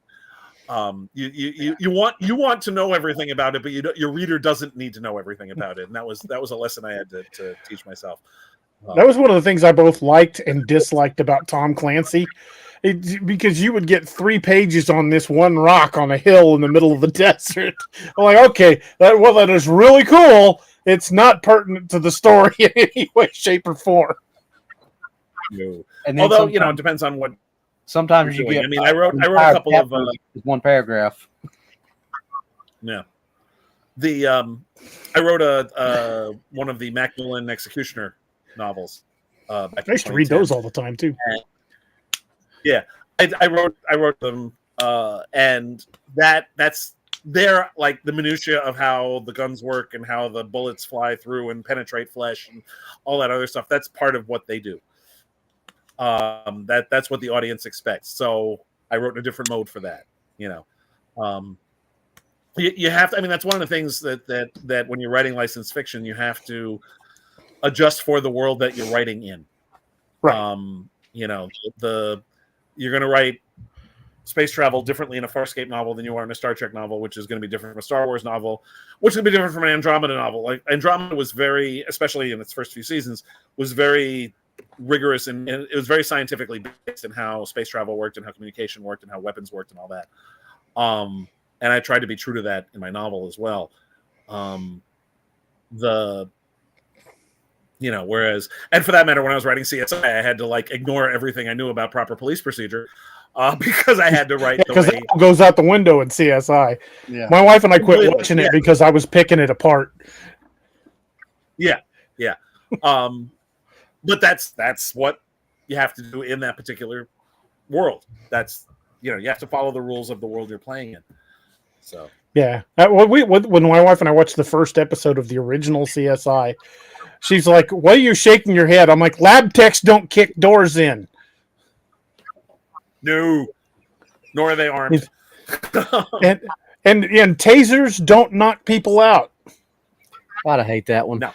You want to know everything about it, but your reader doesn't need to know everything about it, and that was a lesson I had to teach myself. That was one of the things I both liked and disliked about Tom Clancy, because you would get 3 pages on this one rock on a hill in the middle of the desert. I'm like, okay, that is really cool. It's not pertinent to the story in any way, shape, or form. No. And although it depends on what. Sometimes you get. I mean, I wrote a couple of one paragraph. Yeah. I wrote one of the Macmillan Executioner novels. I used to read those all the time too. Yeah, I wrote them, and that's they're like the minutia of how the guns work and how the bullets fly through and penetrate flesh and all that other stuff. That's part of what they do. That's what the audience expects. So I wrote in a different mode for that. You have to. I mean, that's one of the things that when you're writing licensed fiction, you have to adjust for the world that you're writing in. Right. You're going to write space travel differently in a Farscape novel than you are in a Star Trek novel, which is going to be different from a Star Wars novel, which is going to be different from an Andromeda novel. Like, Andromeda was very, especially in its first few seasons, was very rigorous and it was very scientifically based in how space travel worked and how communication worked and how weapons worked and all that. And I tried to be true to that in my novel as well. Whereas, and for that matter, when I was writing CSI, I had to like ignore everything I knew about proper police procedure because I had to write the way it goes out the window in CSI. Yeah. My wife and I quit watching it because I was picking it apart. Yeah. But that's what you have to do in that particular world. That's you have to follow the rules of the world you're playing in. So yeah, when my wife and I watched the first episode of the original CSI, she's like, "Why are you shaking your head?" I'm like, "Lab techs don't kick doors in." No, nor are they armed. and tasers don't knock people out. I'd hate that one. No.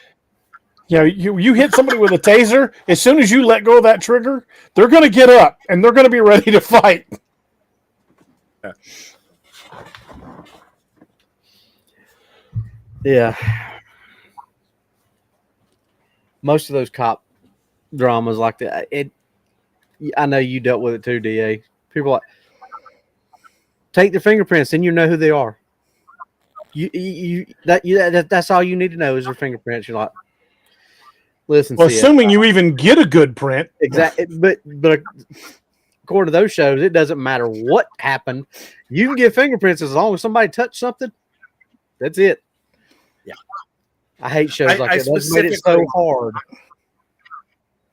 You hit somebody with a taser, as soon as you let go of that trigger, they're going to get up and they're going to be ready to fight. Yeah. Most of those cop dramas like that, I know you dealt with it too, DA. People like take their fingerprints and you know who they are. That's all you need to know is their fingerprints. You're like, listen. Well, assuming you even get a good print, exactly. But according to those shows, it doesn't matter what happened. You can get fingerprints as long as somebody touched something. That's it. Yeah, I hate shows like that. That's made it so hard.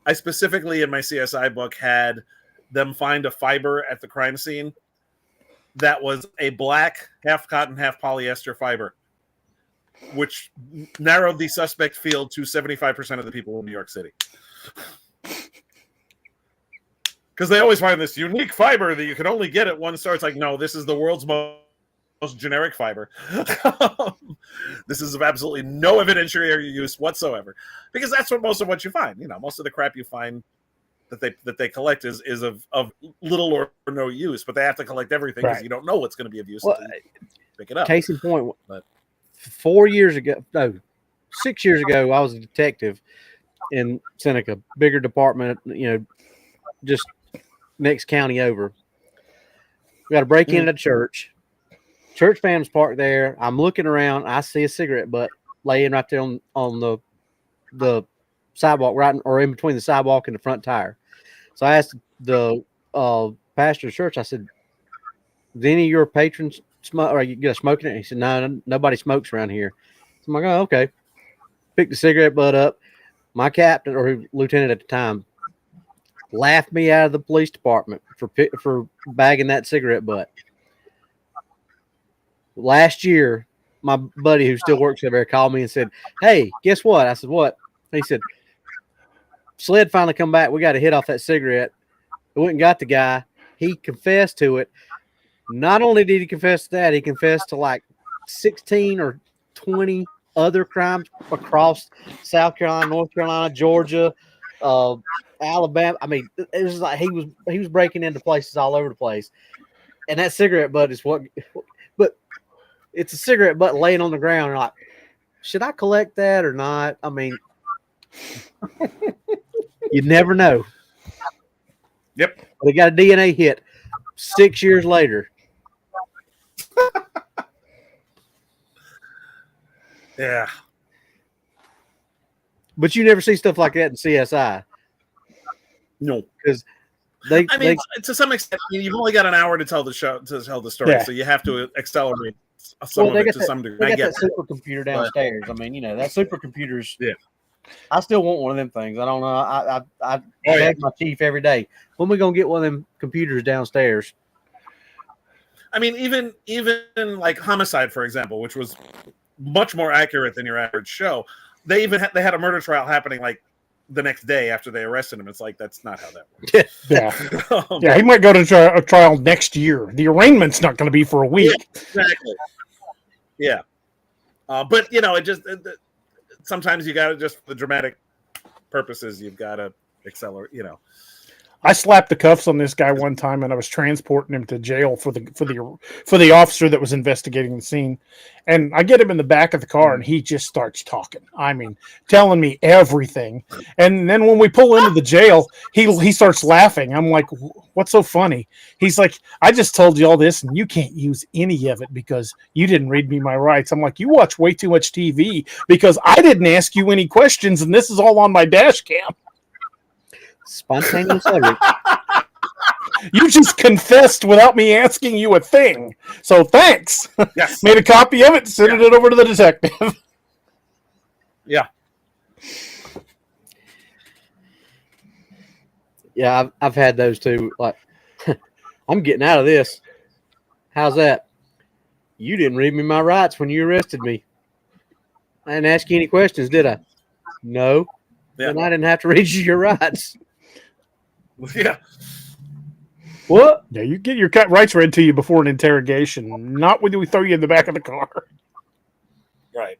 I specifically in my CSI book had them find a fiber at the crime scene that was a black, half cotton, half polyester fiber, which narrowed the suspect field to 75% of the people in New York City. Because they always find this unique fiber that you can only get at one store. It's like, no, this is the world's most generic fiber. This is of absolutely no evidentiary use whatsoever. Because that's most of what you find. Most of the crap you find that they collect is of little or no use, but they have to collect everything because you don't know what's going to be of use until you pick it up. Case in point, 6 years ago, I was a detective in Seneca, bigger department, just next county over. We got to break in at a church. Church fans parked there. I'm looking around. I see a cigarette butt laying right there on the sidewalk, right or in between the sidewalk and the front tire. So I asked the pastor of church, I said, does any of your patrons smoke, or you get a smoking it? He said, no, nobody smokes around here. So I'm like, oh, okay. Picked the cigarette butt up. My captain, or lieutenant at the time, laughed me out of the police department for bagging that cigarette butt. Last year, my buddy who still works over there called me and said, hey, guess what? I said, what? He said, sled finally come back. We got a hit off that cigarette. We went and got the guy. He confessed to it. Not only did he confess to that, he confessed to like 16 or 20 other crimes across South Carolina, North Carolina, Georgia, Alabama. I mean, it was like he was breaking into places all over the place. And that cigarette butt is what, but it's a cigarette butt laying on the ground. And like, should I collect that or not? I mean, you never know. Yep. But he got a DNA hit 6 years later. Yeah. But you never see stuff like that in CSI. No. Because to some extent, you've only got an hour to tell the story, Yeah. so you have to accelerate some of it to some degree. They I got get that supercomputer downstairs. I mean, that supercomputer's. Yeah. I still want one of them things. I don't know. I beg my chief every day. When we gonna get one of them computers downstairs? I mean, even like Homicide, for example, which was much more accurate than your average show. They had a murder trial happening like the next day after they arrested him. It's like, that's not how that works. Yeah. Yeah, he might go to a trial next year. The arraignment's not going to be for a week. Yeah, exactly. Yeah. But, it just sometimes you got to, just for the dramatic purposes, you've got to accelerate, I slapped the cuffs on this guy one time, and I was transporting him to jail for the officer that was investigating the scene. And I get him in the back of the car, and he just starts talking. I mean, telling me everything. And then when we pull into the jail, he starts laughing. I'm like, "What's so funny?" He's like, "I just told you all this, and you can't use any of it because you didn't read me my rights." I'm like, "You watch way too much TV because I didn't ask you any questions, and this is all on my dash cam." Spontaneous utterance. You just confessed without me asking you a thing. So thanks. Yes. Made a copy of it, sent it over to the detective. Yeah. Yeah, I've had those too. Like, I'm getting out of this. How's that? You didn't read me my rights when you arrested me. I didn't ask you any questions, did I? No. Yeah. And I didn't have to read you your rights. Yeah. What? Yeah, you get your rights read to you before an interrogation, not when we throw you in the back of the car. Right.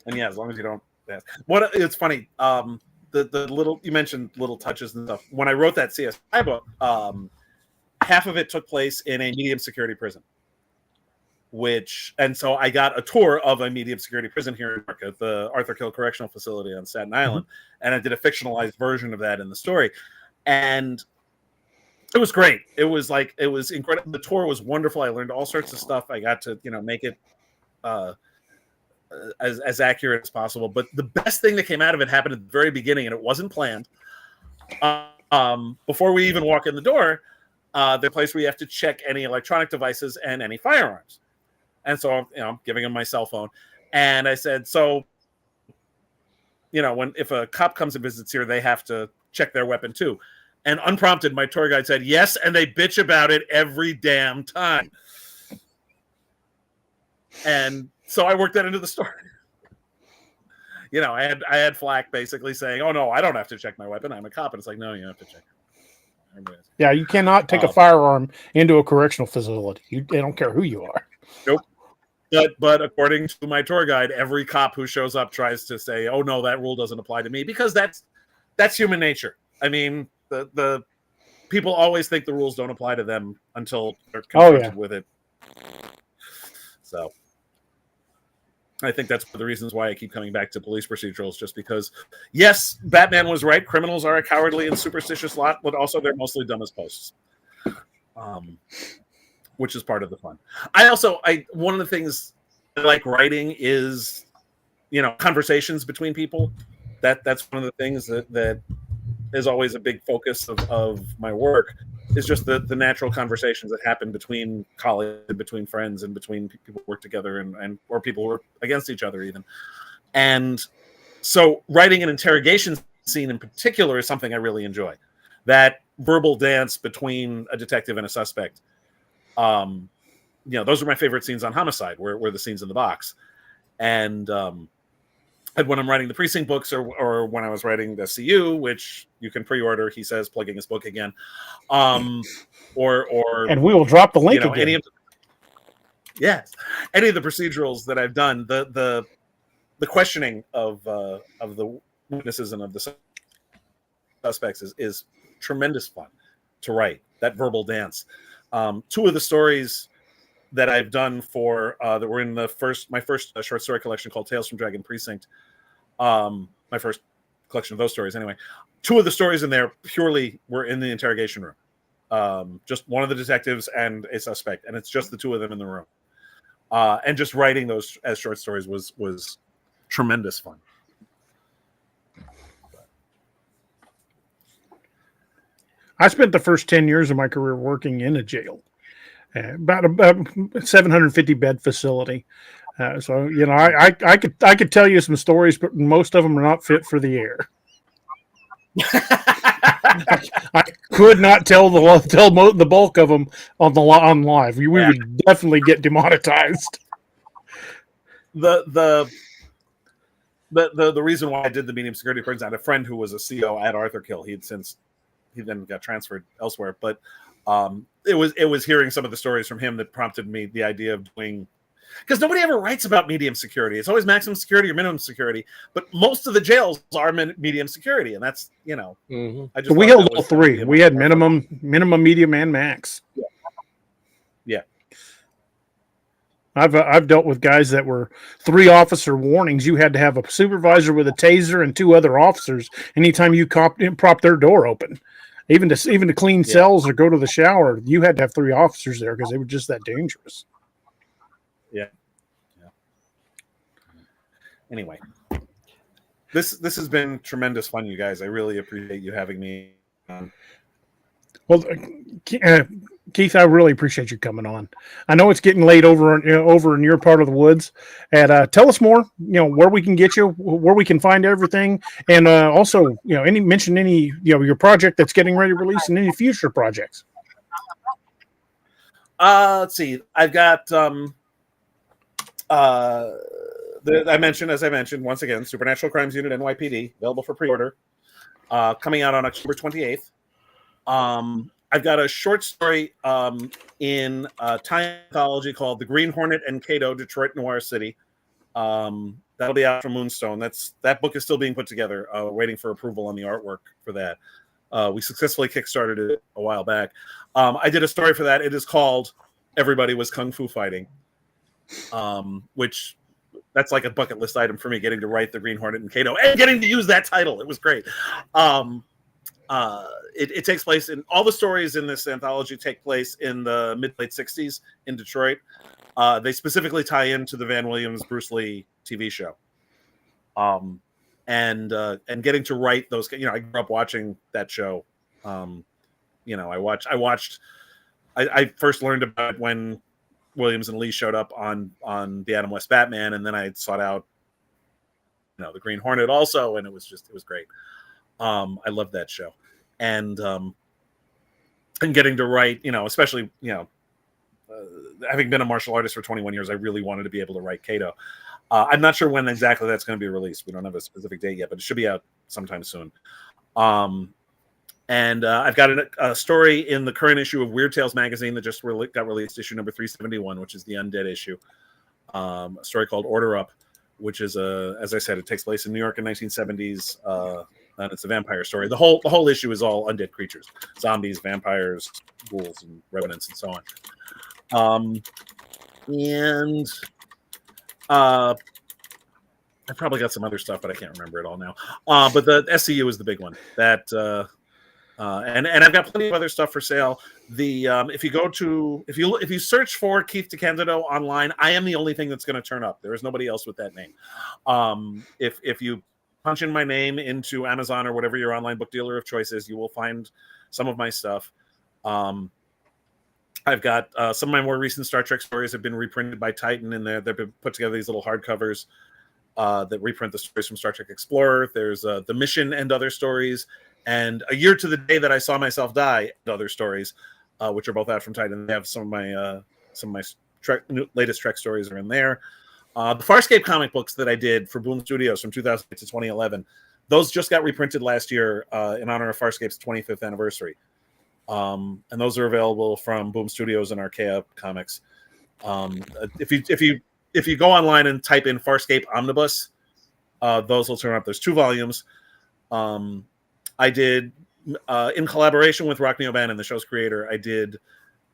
And yeah, as long as you don't ask. It's funny. The little, you mentioned little touches and stuff. When I wrote that CSI book, half of it took place in a medium security prison. And so I got a tour of a medium security prison here in America, the Arthur Kill Correctional Facility on Staten Island, and I did a fictionalized version of that in the story, and it was great. It was incredible. The tour was wonderful. I learned all sorts of stuff. I got to make it as accurate as possible. But the best thing that came out of it happened at the very beginning, and it wasn't planned. Before we even walk in the door, the place where you have to check any electronic devices and any firearms. And so, I'm giving him my cell phone. And I said, so, if a cop comes and visits here, they have to check their weapon too. And unprompted, my tour guide said, yes, and they bitch about it every damn time. And so I worked that into the story. I had flack basically saying, oh, no, I don't have to check my weapon. I'm a cop. And it's like, no, you have to check it. Yeah, you cannot take a firearm into a correctional facility. They don't care who you are. Nope. But according to my tour guide, every cop who shows up tries to say, "Oh no, that rule doesn't apply to me," because that's human nature. I mean, the people always think the rules don't apply to them until they're confronted with it. So, I think that's one of the reasons why I keep coming back to police procedurals, just because, yes, Batman was right. Criminals are a cowardly and superstitious lot, but also they're mostly dumb as posts. Which is part of the fun. One of the things I like writing is, conversations between people. That's one of the things that is always a big focus of my work, is just the natural conversations that happen between colleagues, between friends, and between people who work together and or people who work against each other even. And so writing an interrogation scene in particular is something I really enjoy. That verbal dance between a detective and a suspect. Those are my favorite scenes on Homicide, where the scenes in the box. And when I'm writing the precinct books, or when I was writing the CU, which you can pre-order, he says, plugging his book again, or and we will drop the link again. Any of the procedurals that I've done, the questioning of the witnesses and of the suspects is tremendous fun to write. That verbal dance. Two of the stories that I've done for that were in my first short story collection called Tales from Dragon Precinct. My first collection of those stories, anyway. Two of the stories in there purely were in the interrogation room. Just one of the detectives and a suspect, and it's just the two of them in the room. And just writing those as short stories was tremendous fun. I spent the first 10 years of my career working in a jail, about 750 bed facility. So I could tell you some stories, but most of them are not fit for the air. I could not tell the bulk of them on live. We would definitely get demonetized. The reason why I did the medium security prisons, I had a friend who was a CO at Arthur Kill. He then got transferred elsewhere, but it was hearing some of the stories from him that prompted me the idea of doing, because nobody ever writes about medium security. It's always maximum security or minimum security, but most of the jails are medium security, and that's I just we held all three. We had minimum, medium, and max. Yeah. I've dealt with guys that were 3-officer warnings. You had to have a supervisor with a taser and 2 other officers anytime you prop their door open. Even to clean cells or go to the shower, you had to have 3 officers there because they were just that dangerous. Yeah. Anyway, this has been tremendous fun, you guys. I really appreciate you having me on. Well, Keith, I really appreciate you coming on. I know it's getting late over in your part of the woods, and tell us more. Where we can get you, where we can find everything, and also mention any your project that's getting ready to release, and any future projects. Let's see. I've got as I mentioned once again, Supernatural Crimes Unit NYPD, available for pre-order, coming out on October 28th. I've got a short story in a Time anthology called The Green Hornet and Cato, Detroit Noir City. That'll be out from Moonstone. That book is still being put together, waiting for approval on the artwork for that. We successfully kickstarted it a while back. I did a story for that. It is called Everybody Was Kung Fu Fighting, which that's like a bucket list item for me, getting to write The Green Hornet and Cato and getting to use that title. It was great. It takes place in all the stories in this anthology take place in the mid-late 60s in Detroit. They specifically tie into the Van Williams Bruce Lee TV show. And getting to write those, I grew up watching that show. I first learned about it when Williams and Lee showed up on the Adam West Batman, and then I sought out the Green Hornet also, and it was great. I loved that show, and getting to write, especially having been a martial artist for 21 years, I really wanted to be able to write Cato. I'm not sure when exactly that's going to be released. We don't have a specific date yet, but it should be out sometime soon. And I've got a story in the current issue of Weird Tales magazine that just got released, issue number 371, which is the Undead issue. A story called Order Up, which is as I said, it takes place in New York in 1970s, and it's a vampire story. The whole issue is all undead creatures, zombies, vampires, ghouls, and revenants, and so on. I probably got some other stuff, but I can't remember it all now. But the SCU is the big one. And I've got plenty of other stuff for sale. If you search for Keith DeCandido online, I am the only thing that's going to turn up. There is nobody else with that name. If you punch in my name into Amazon or whatever your online book dealer of choice is, you will find some of my stuff. I've got some of my more recent Star Trek stories have been reprinted by Titan, and they've been put together these little hardcovers that reprint the stories from Star Trek Explorer. There's The Mission and Other Stories, and A Year to the Day That I Saw Myself Die and Other Stories, which are both out from Titan. They have some of my latest Trek stories are in there. The Farscape comic books that I did for Boom Studios from 2008 to 2011, those just got reprinted last year in honor of Farscape's 25th anniversary. And those are available from Boom Studios and Archaea Comics. If you go online and type in Farscape Omnibus, those will turn up. There's 2 volumes. I did, in collaboration with Rockney O'Bannon, the show's creator, I did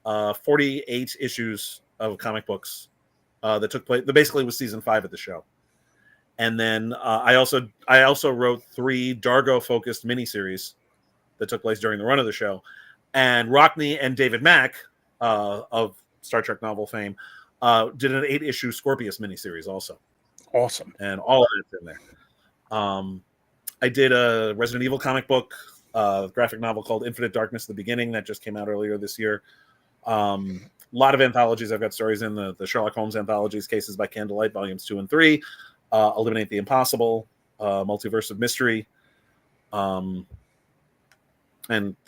48 issues of comic books that took place. That basically was season 5 of the show. And then I also wrote 3 Dargo-focused miniseries that took place during the run of the show. And Rockney and David Mack of Star Trek novel fame did an 8-issue Scorpius miniseries also. Awesome. And all of it's in there. I did a Resident Evil comic book, graphic novel called Infinite Darkness: The Beginning that just came out earlier this year. A lot of anthologies. I've got stories in the Sherlock Holmes anthologies, Cases by Candlelight, volumes 2 and 3, Eliminate the Impossible, Multiverse of Mystery, and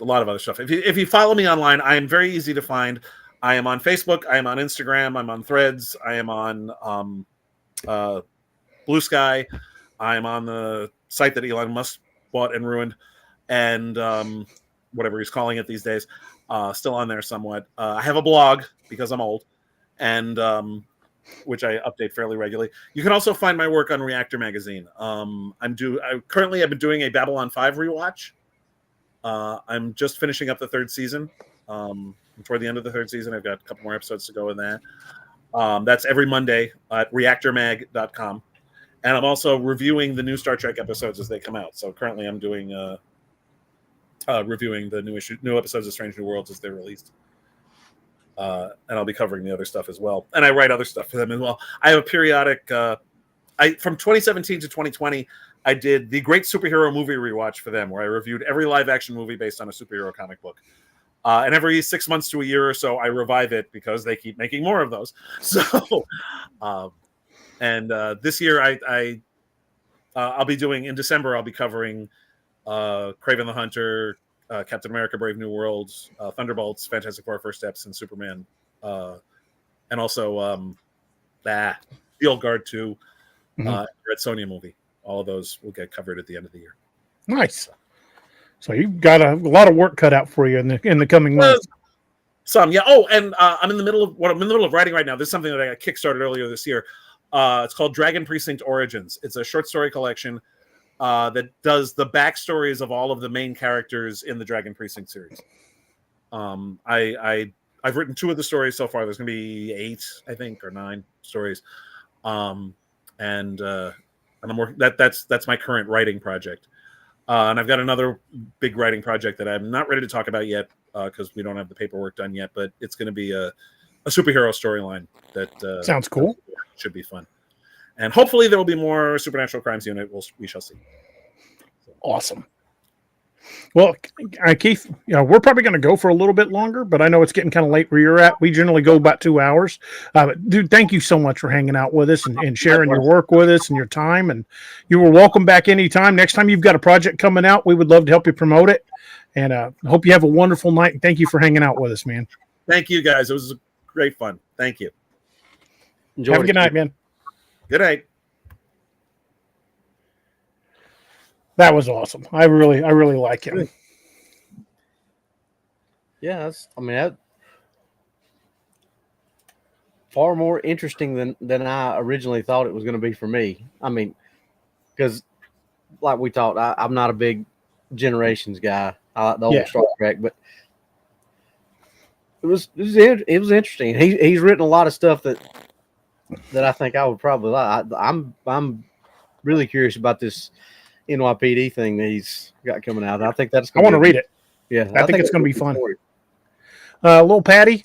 a lot of other stuff. If you follow me online, I am very easy to find. I am on Facebook. I am on Instagram. I'm on Threads. I am on Blue Sky. I am on the site that Elon Musk bought and ruined, and whatever he's calling it these days. Still on there somewhat. I have a blog because I'm old, and which I update fairly regularly. You can also find my work on Reactor Magazine. Currently I've been doing a Babylon 5 rewatch. I'm just finishing up the 3rd season. Toward the end of the 3rd season, I've got a couple more episodes to go in that. That's every Monday at reactormag.com. And I'm also reviewing the new Star Trek episodes as they come out. So currently I'm doing reviewing the new episodes of Strange New Worlds as they're released. And I'll be covering the other stuff as well. And I write other stuff for them as well. I have a periodic... from 2017 to 2020, I did the Great Superhero Movie Rewatch for them, where I reviewed every live-action movie based on a superhero comic book. And every 6 months to a year or so, I revive it because they keep making more of those. So, this year, I'll be doing, in December, I'll be covering Kraven the Hunter, Captain America, Brave New World, Thunderbolts, Fantastic Four, First Steps, and Superman. And also Steel Guard 2, Red Sonja movie. All of those will get covered at the end of the year. Nice. So you've got a lot of work cut out for you in the coming months. Some, yeah. Oh, and I'm in the middle of writing right now. This is something that I got kickstarted earlier this year. It's called Dragon Precinct Origins. It's a short story collection that does the backstories of all of the main characters in the Dragon Precinct series. I've written 2 of the stories so far. There's going to be 8, I think, or 9 stories. And I'm working. That's my current writing project. And I've got another big writing project that I'm not ready to talk about yet because we don't have the paperwork done yet. But it's going to be a superhero storyline that sounds cool. Should be fun, and hopefully there will be more Supernatural Crimes Unit. We shall see. Awesome. Well, Keith, we're probably going to go for a little bit longer, but I know it's getting kind of late where you're at. We generally go about 2 hours. Dude, thank you so much for hanging out with us and sharing your work with us and your time. And you were welcome back anytime. Next time you've got a project coming out, we would love to help you promote it. And hope you have a wonderful night. And thank you for hanging out with us, man. Thank you, guys. It was great fun. Thank you. Have a good night, man. Good night. That was awesome. I really like him. Yeah, that's far more interesting than I originally thought it was going to be for me. I mean, because like we talked, I'm not a big Generations guy. I like the old Star Trek, but it was interesting. He's written a lot of stuff that I think I would probably like. I'm really curious about this NYPD thing that he's got coming out. I think I want to read it. Yeah, I think it's going to be fun. Little Patty,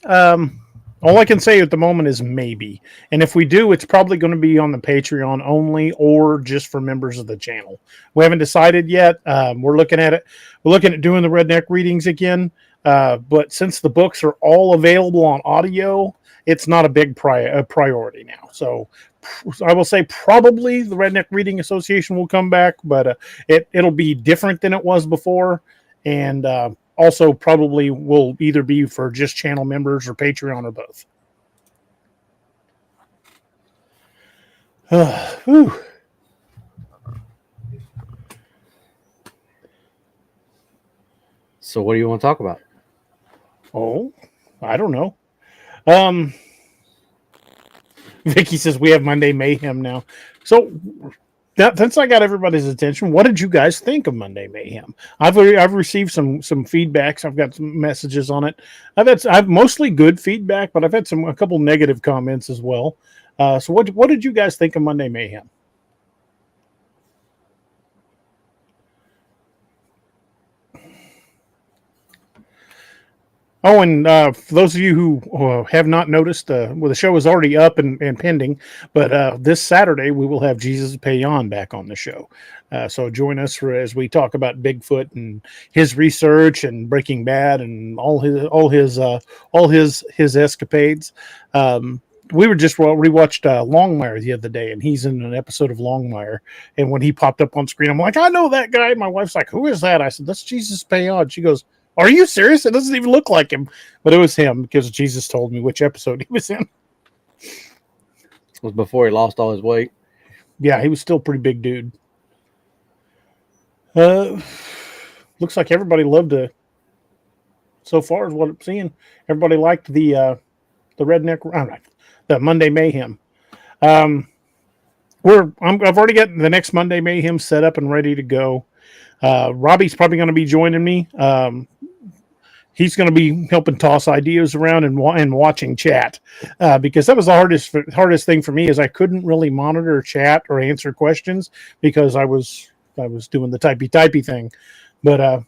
All I can say at the moment is maybe. And if we do, it's probably going to be on the Patreon only or just for members of the channel. We haven't decided yet. We're looking at it. We're looking at doing the redneck readings again. But since the books are all available on audio, it's not a big priority now. So I will say probably the Redneck Reading Association will come back, but it'll be different than it was before. And also probably will either be for just channel members or Patreon or both. Whew. So what do you want to talk about? Oh, I don't know. Vicky says we have Monday Mayhem now. So since I got everybody's attention, what did you guys think of Monday Mayhem? I've received some feedbacks. I've got some messages on it. I've mostly good feedback, but I've had a couple negative comments as well. So what did you guys think of Monday Mayhem? Oh, and for those of you who have not noticed, the show is already up and pending, but this Saturday we will have Jesus Payan back on the show. So join us as we talk about Bigfoot and his research and Breaking Bad and all his escapades. We were just rewatched Longmire the other day, and he's in an episode of Longmire. And when he popped up on screen, I'm like, I know that guy. My wife's like, who is that? I said, that's Jesus Payan. She goes, are you serious? It doesn't even look like him. But it was him because Jesus told me which episode he was in. It was before he lost all his weight. Yeah, he was still a pretty big dude. Looks like everybody loved it. So far as what I'm seeing, everybody liked the redneck, the Monday Mayhem. I've already got the next Monday Mayhem set up and ready to go. Robbie's probably going to be joining me. He's going to be helping toss ideas around and watching chat because that was the hardest thing for me is I couldn't really monitor chat or answer questions because I was doing the typey thing. But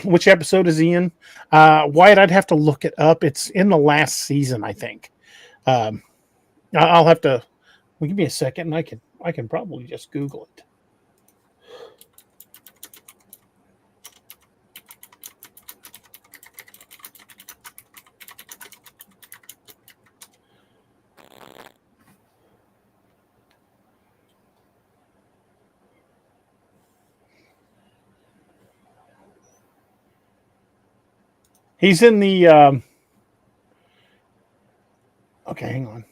which episode is he in? Wyatt, I'd have to look it up. It's in the last season, I think. I'll have to. Well, give me a second, and I can probably just Google it. He's in the. Okay, hang on.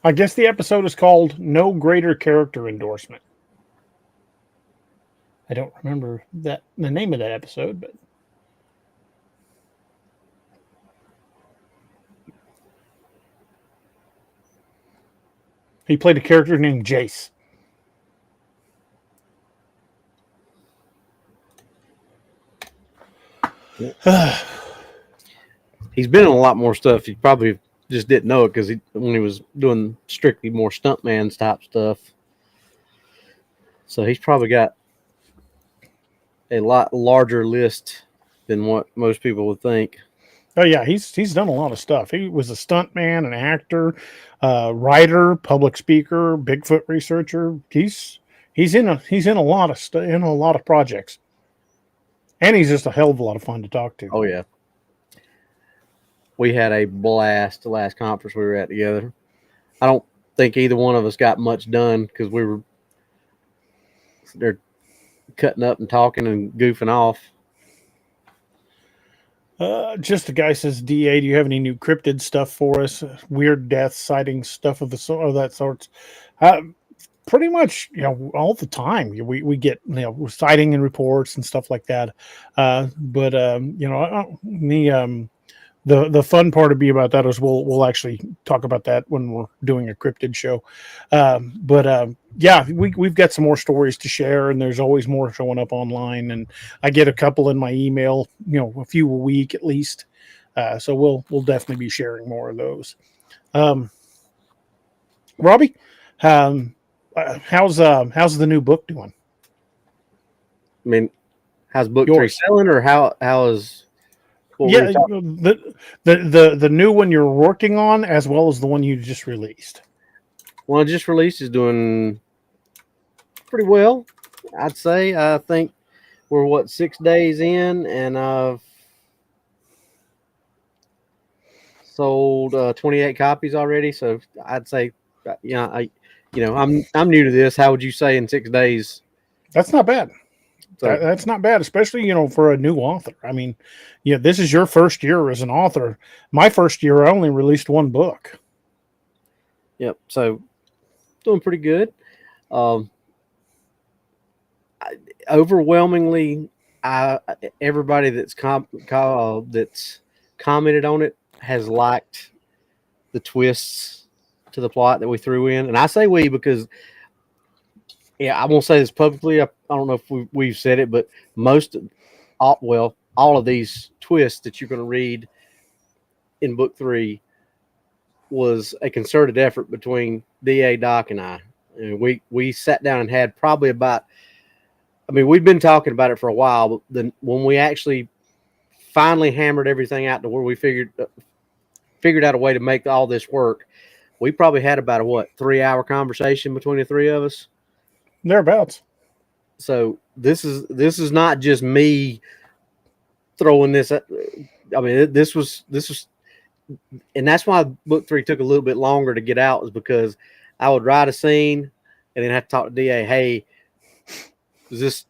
I guess the episode is called No Greater Character Endorsement. I don't remember the name of that episode, but. He played a character named Jace. He's been in a lot more stuff. He probably just didn't know it because when he was doing strictly more stuntman type stuff. So he's probably got a lot larger list than what most people would think. Oh yeah, he's done a lot of stuff. He was a stuntman, an actor, writer, public speaker, Bigfoot researcher. He's in a lot of projects. And he's just a hell of a lot of fun to talk to. Oh, yeah. We had a blast the last conference we were at together. I don't think either one of us got much done because they're cutting up and talking and goofing off. Just a guy says, DA, do you have any new cryptid stuff for us? Weird death sighting stuff of that sort. Pretty much, all the time we get, sighting and reports and stuff like that. The fun part to be about that is we'll actually talk about that when we're doing a cryptid show. We've got some more stories to share, and there's always more showing up online. And I get a couple in my email, a few a week at least. So we'll definitely be sharing more of those. Robbie, how's the new book doing? I mean, how's book 3 selling, or how is Yeah, the new one you're working on, as well as the one you just released. One I just released is doing pretty well, I'd say. I think we're 6 days in, and I've sold 28 copies already. So I'd say, I'm new to this. How would you say in 6 days? That's not bad. So, That's not bad, especially for a new author. I mean, this is your first year as an author. My first year, I only released one book. yep. So doing pretty good. Overwhelmingly, everybody that's that's commented on it has liked the twists to the plot that we threw in, and I say we because, I won't say this publicly. I don't know if we've said it, but all of these twists that you're going to read in book 3 was a concerted effort between DA, Doc, and I. And we sat down and had probably about. I mean, we've been talking about it for a while, but then when we actually finally hammered everything out to where we figured out a way to make all this work, we probably had about a 3-hour conversation between the three of us. Thereabouts. So this is not just me throwing this. I mean, this was, and that's why book 3 took a little bit longer to get out, is because I would write a scene and then have to talk to DA. Hey, is this,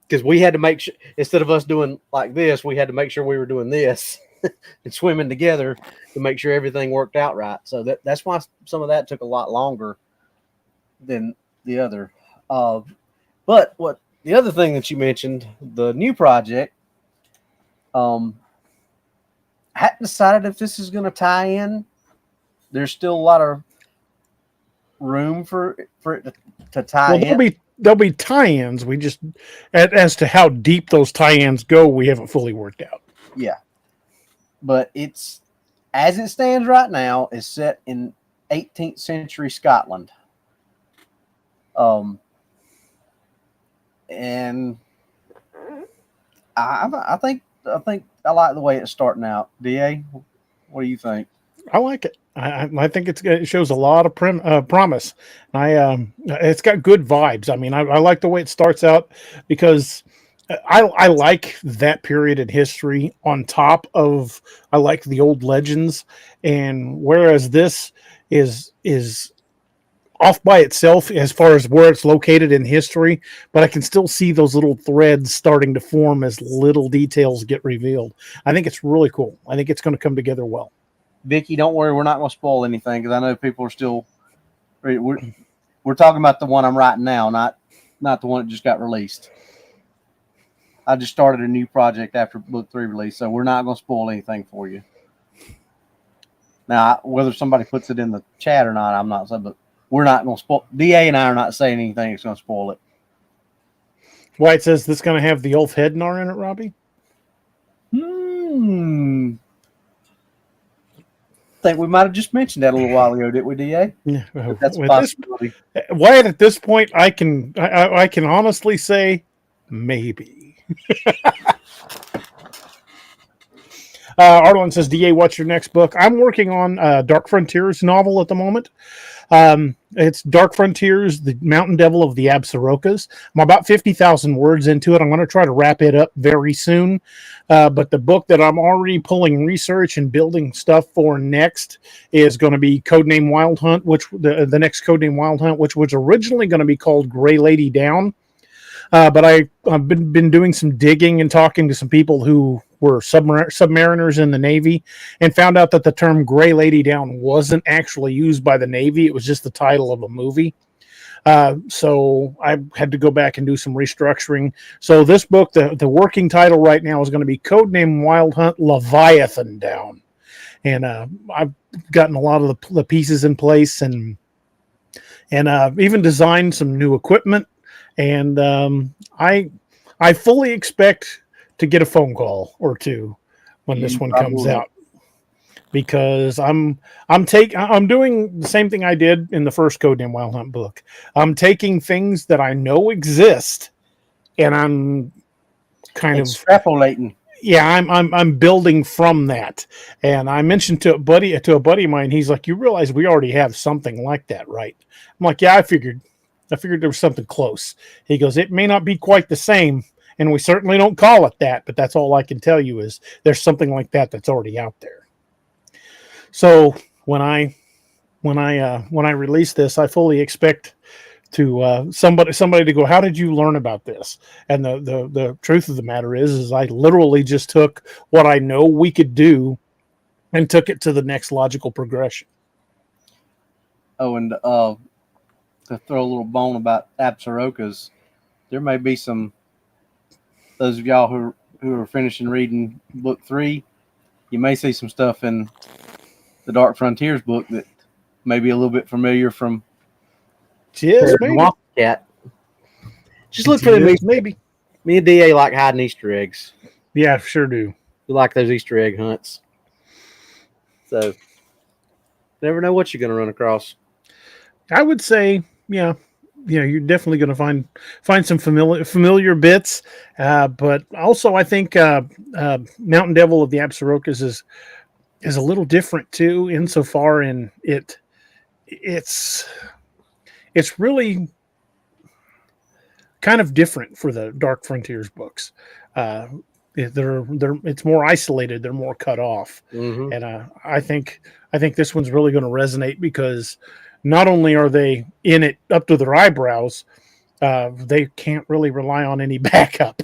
because we had to make sure, instead of us doing like this, we had to make sure we were doing this and swimming together to make sure everything worked out right. So that's why some of that took a lot longer than the other. But what the other thing that you mentioned, the new project, hadn't decided if this is going to tie in. There's still a lot of room for it to tie in. There'll be tie-ins. We just, as to how deep those tie-ins go, we haven't fully worked out. Yeah. But it's, as it stands right now, is set in 18th century Scotland. And I think I like the way it's starting out. DA, what do you think? I like it. I think it shows a lot of promise. It's got good vibes. I mean, I like the way it starts out because I like that period in history. On top of, I like the old legends, and whereas this is off by itself as far as where it's located in history, but I can still see those little threads starting to form as little details get revealed. I think it's really cool. I think it's going to come together well. Vicky, don't worry, we're not going to spoil anything because I know people are still. We're talking about the one I'm writing now, not the one that just got released. I just started a new project after book 3 release, so we're not going to spoil anything for you. Now, whether somebody puts it in the chat or not, I'm not saying, but we're not going to spoil. DA and I are not saying anything that's going to spoil it. White says this going to have the Ulf Hednar in it, Robbie? I think we might have just mentioned that a little while ago, didn't we, DA? Yeah, that's a possibility. Wyatt, at this point, I can honestly say maybe. Arlen says, DA, what's your next book? I'm working on Dark Frontiers novel at the moment. It's Dark Frontiers, the Mountain Devil of the Absarokas. I'm about 50,000 words into it. I'm going to try to wrap it up very soon. But the book that I'm already pulling research and building stuff for next is going to be Codename Wild Hunt, which the next Codename Wild Hunt, which was originally going to be called Gray Lady Down. But I've been doing some digging and talking to some people who were submariners in the Navy and found out that the term Gray Lady Down wasn't actually used by the Navy. It was just the title of a movie. So I had to go back and do some restructuring. So this book, the working title right now is going to be Codename Wild Hunt Leviathan Down. And I've gotten a lot of the pieces in place and even designed some new equipment. And I fully expect to get a phone call or two when this one comes out, because I'm doing the same thing I did in the first Codename Wild Hunt book. I'm taking things that I know exist and I'm kind of extrapolating. yeah, I'm building from that. And I mentioned to a buddy of mine, he's like, "You realize we already have something like that, right?" I'm like, "Yeah, I figured there was something close." He goes, "It may not be quite the same, and we certainly don't call it that, but that's all I can tell you is there's something like that that's already out there." So when I release this, I fully expect to somebody to go, "How did you learn about this?" And the truth of the matter is I literally just took what I know we could do and took it to the next logical progression. Oh, and to throw a little bone about Absarokas, there may be some those of y'all who are finishing reading book 3. You may see some stuff in the Dark Frontiers book that may be a little bit familiar from Just maybe. Cat. Just look for them. Maybe. Me and DA like hiding Easter eggs. Yeah, sure do. We like those Easter egg hunts. So, never know what you're going to run across. I would say, yeah, you're definitely going to find some familiar bits, but also I think Mountain Devil of the Absarokas is a little different too, insofar in it's really kind of different for the Dark Frontiers books. It's more isolated, they're more cut off, and I think this one's really going to resonate because not only are they in it up to their eyebrows, they can't really rely on any backup.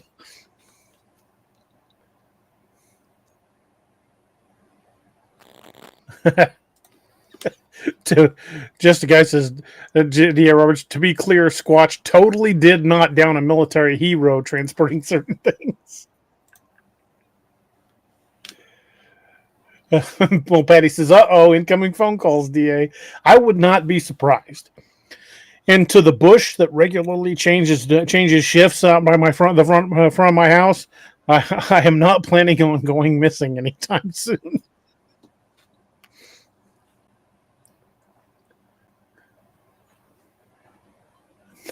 Just the guy says, D.A. Roberts, to be clear, Squatch totally did not down a military hero transporting certain things. Well, Patty says, "Uh-oh, incoming phone calls, DA. I would not be surprised." And to the bush that regularly changes shifts out by the front of my house, I am not planning on going missing anytime soon.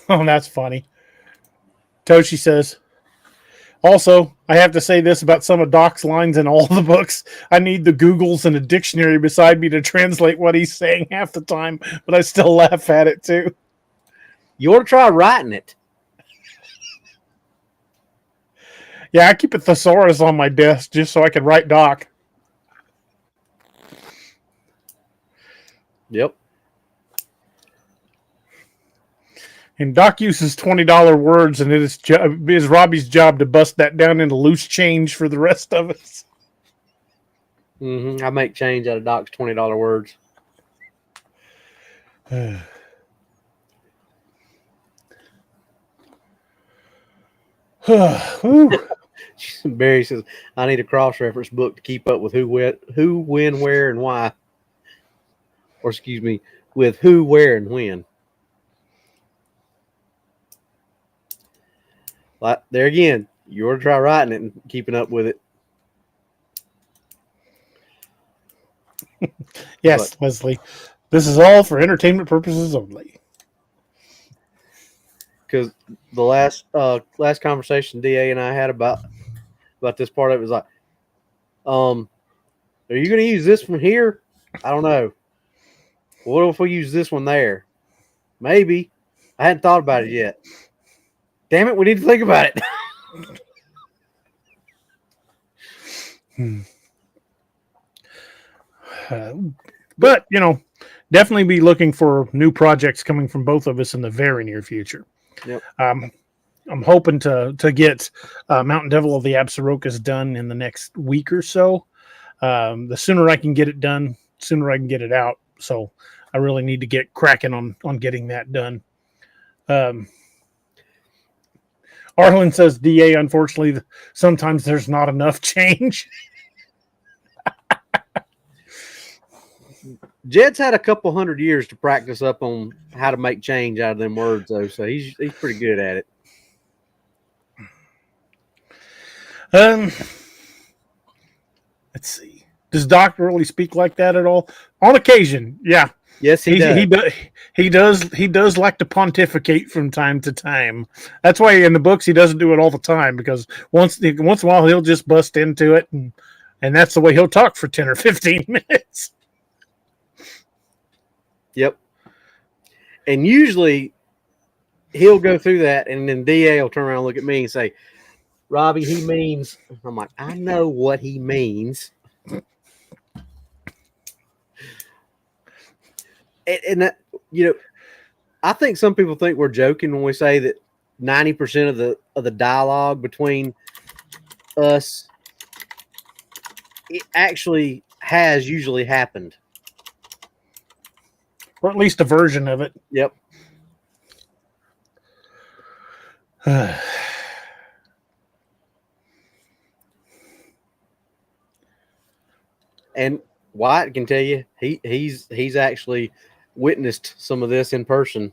Oh, that's funny. Toshi says, "Also, I have to say this about some of Doc's lines in all the books. I need the Googles and a dictionary beside me to translate what he's saying half the time, but I still laugh at it too." You ought to try writing it. Yeah, I keep a thesaurus on my desk just so I can write Doc. Yep. And Doc uses $20 words, and it is Robbie's job to bust that down into loose change for the rest of us. I make change out of Doc's $20 words. Barry says, "I need a cross-reference book to keep up with who, when, where, and why." Or excuse me, with who, where, and when. Like, there again, you ought to try writing it and keeping up with it. Yes, Leslie. This is all for entertainment purposes only. Because the last conversation DA and I had about this part of it was like, are you going to use this one here? I don't know. What if we use this one there? Maybe. I hadn't thought about it yet. Damn it, we need to think about it. But, definitely be looking for new projects coming from both of us in the very near future. Yep. I'm hoping to get Mountain Devil of the Absarokas done in the next week or so. The sooner I can get it done, sooner I can get it out. So I really need to get cracking on getting that done. Arlen says, DA, unfortunately, sometimes there's not enough change. Jed's had a couple hundred years to practice up on how to make change out of them words, though, so he's pretty good at it. Let's see. Does Doc really speak like that at all? On occasion, yeah. Yes, he does. He does like to pontificate from time to time. That's why in the books he doesn't do it all the time, because once in a while he'll just bust into it, and that's the way he'll talk for 10 or 15 minutes. Yep. And usually he'll go through that, and then DA will turn around and look at me and say, Robbie, he means. I'm like, I know what he means. And that, I think some people think we're joking when we say that 90% of the dialogue between us, it actually has usually happened. Or at least a version of it. Yep. And Wyatt can tell you he's actually witnessed some of this in person.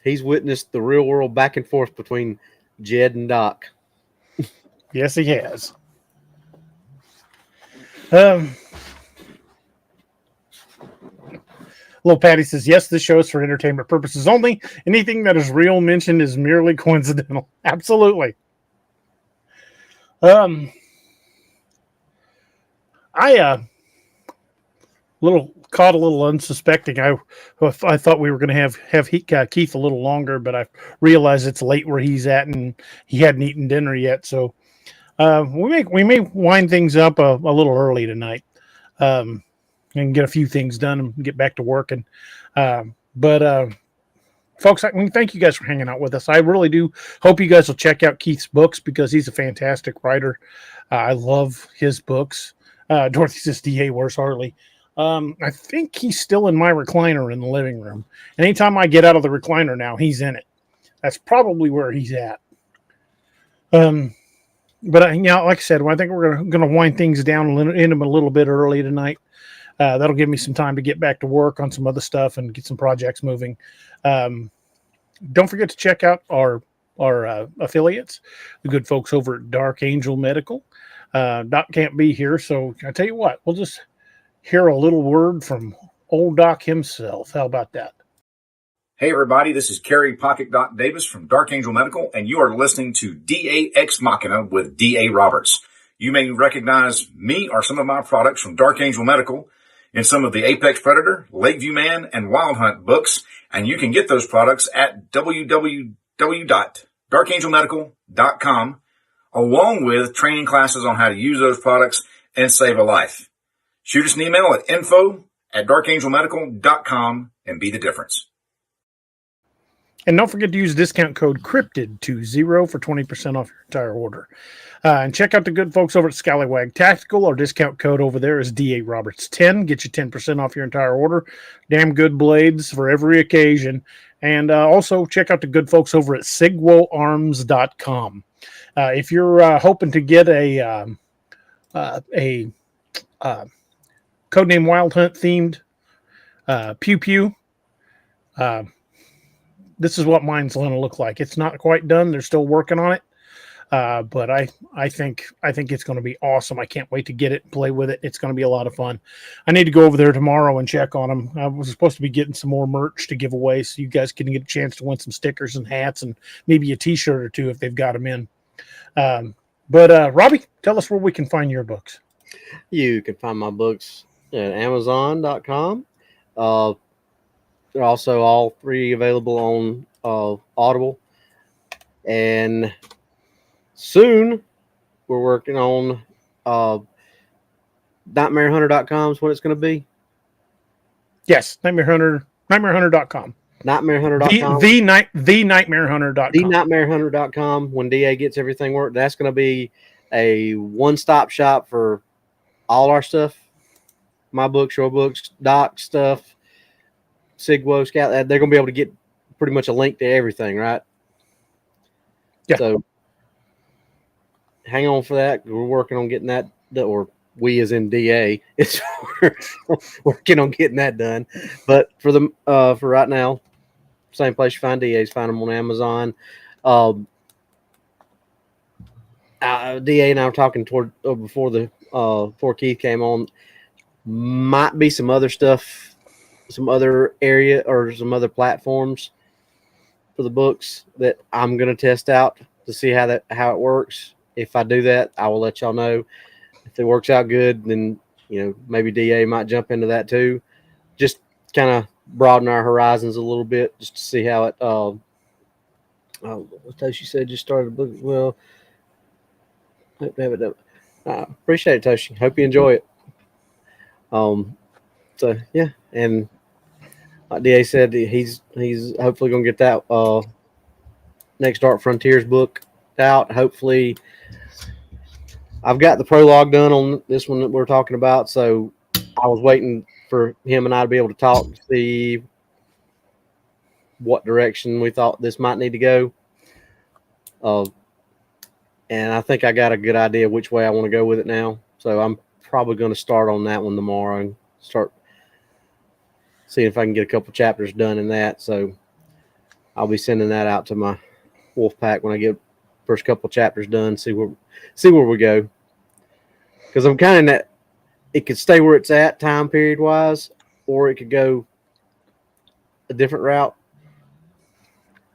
He's witnessed the real world back and forth between Jed and Doc. Yes, he has. Little Patty says, yes, this show is for entertainment purposes only. Anything that is real mentioned is merely coincidental. Absolutely. I caught a little unsuspecting. I thought we were going to have Keith a little longer, but I realized it's late where he's at, and he hadn't eaten dinner yet. So we may wind things up a little early tonight, and get a few things done and get back to work. And folks, thank you guys for hanging out with us. I really do hope you guys will check out Keith's books, because he's a fantastic writer. I love his books. Dorothy says, DA, where's Harley? I think he's still in my recliner in the living room. And anytime I get out of the recliner now, he's in it. That's probably where he's at. But like I said, I think we're going to wind things down and end them a little bit early tonight. That'll give me some time to get back to work on some other stuff and get some projects moving. Don't forget to check out our affiliates, the good folks over at Dark Angel Medical. Doc can't be here, so I tell you what, we'll just hear a little word from old Doc himself. How about that? Hey everybody, this is Kerry Pocket Doc Davis from Dark Angel Medical, and you are listening to DA Ex Machina with DA Roberts. You may recognize me or some of my products from Dark Angel Medical in some of the Apex Predator, Lakeview Man, and Wild Hunt books, and you can get those products at www.darkangelmedical.com, along with training classes on how to use those products and save a life. Shoot us an email at info@darkangelmedical.com and be the difference. And don't forget to use discount code CRYPTID20 for 20% off your entire order. And check out the good folks over at Scallywag Tactical. Our discount code over there is DA Roberts 10. Get you 10% off your entire order. Damn good blades for every occasion. And also check out the good folks over at SigwoArms.com. If you're hoping to get a Codename Wild Hunt themed pew pew, this is what mine's going to look like. It's not quite done. They're still working on it. But I think it's going to be awesome. I can't wait to get it and play with it. It's going to be a lot of fun. I need to go over there tomorrow and check on them. I was supposed to be getting some more merch to give away, so you guys can get a chance to win some stickers and hats and maybe a t-shirt or two if they've got them in. But Robbie, tell us where we can find your books. You can find my books at Amazon.com. They're also all three available on Audible. And soon we're working on NightmareHunter.com is what it's going to be. Yes, NightmareHunter.com. NightmareHunter.com. The NightmareHunter.com. The NightmareHunter.com. When DA gets everything worked, that's going to be a one-stop shop for all our stuff. My books, your books, Doc stuff, Sigwo, Scout. They're going to be able to get pretty much a link to everything, right? Yeah. So hang on for that. We're working on getting that, or we as in DA, it's working on getting that done. But for right now, same place you find DAs, find them on Amazon. DA and I were talking before the before Keith came on. Might be some other stuff, some other area or some other platforms for the books that I'm going to test out to see how it works. If I do that, I will let y'all know. If it works out good, then maybe DA might jump into that too. Just kind of broaden our horizons a little bit, just to see how it. Toshi said just started a book. Well, appreciate it, Toshi. Hope you enjoy it. So yeah, and like DA said, he's hopefully gonna get that next Dark Frontiers book out. Hopefully, I've got the prologue done on this one that we're talking about, so I was waiting for him and I to be able to talk to see what direction we thought this might need to go. And I think I got a good idea which way I want to go with it now. So I'm probably going to start on that one tomorrow and start seeing if I can get a couple chapters done in that. So I'll be sending that out to my wolf pack when I get first couple chapters done, see where we go. Because I'm kind of in that, it could stay where it's at time period wise, or it could go a different route.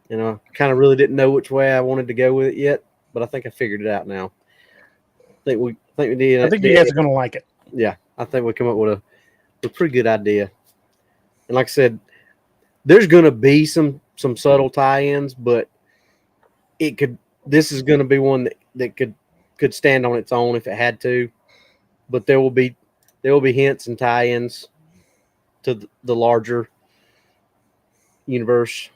Kind of really didn't know which way I wanted to go with it yet, but I think I figured it out now. I think we did. I think you guys are going to like it. Yeah, I think we come up with a pretty good idea. And like I said, there's going to be some subtle tie-ins, but this is going to be one that could stand on its own if it had to. But there will be hints and tie-ins to the larger universe.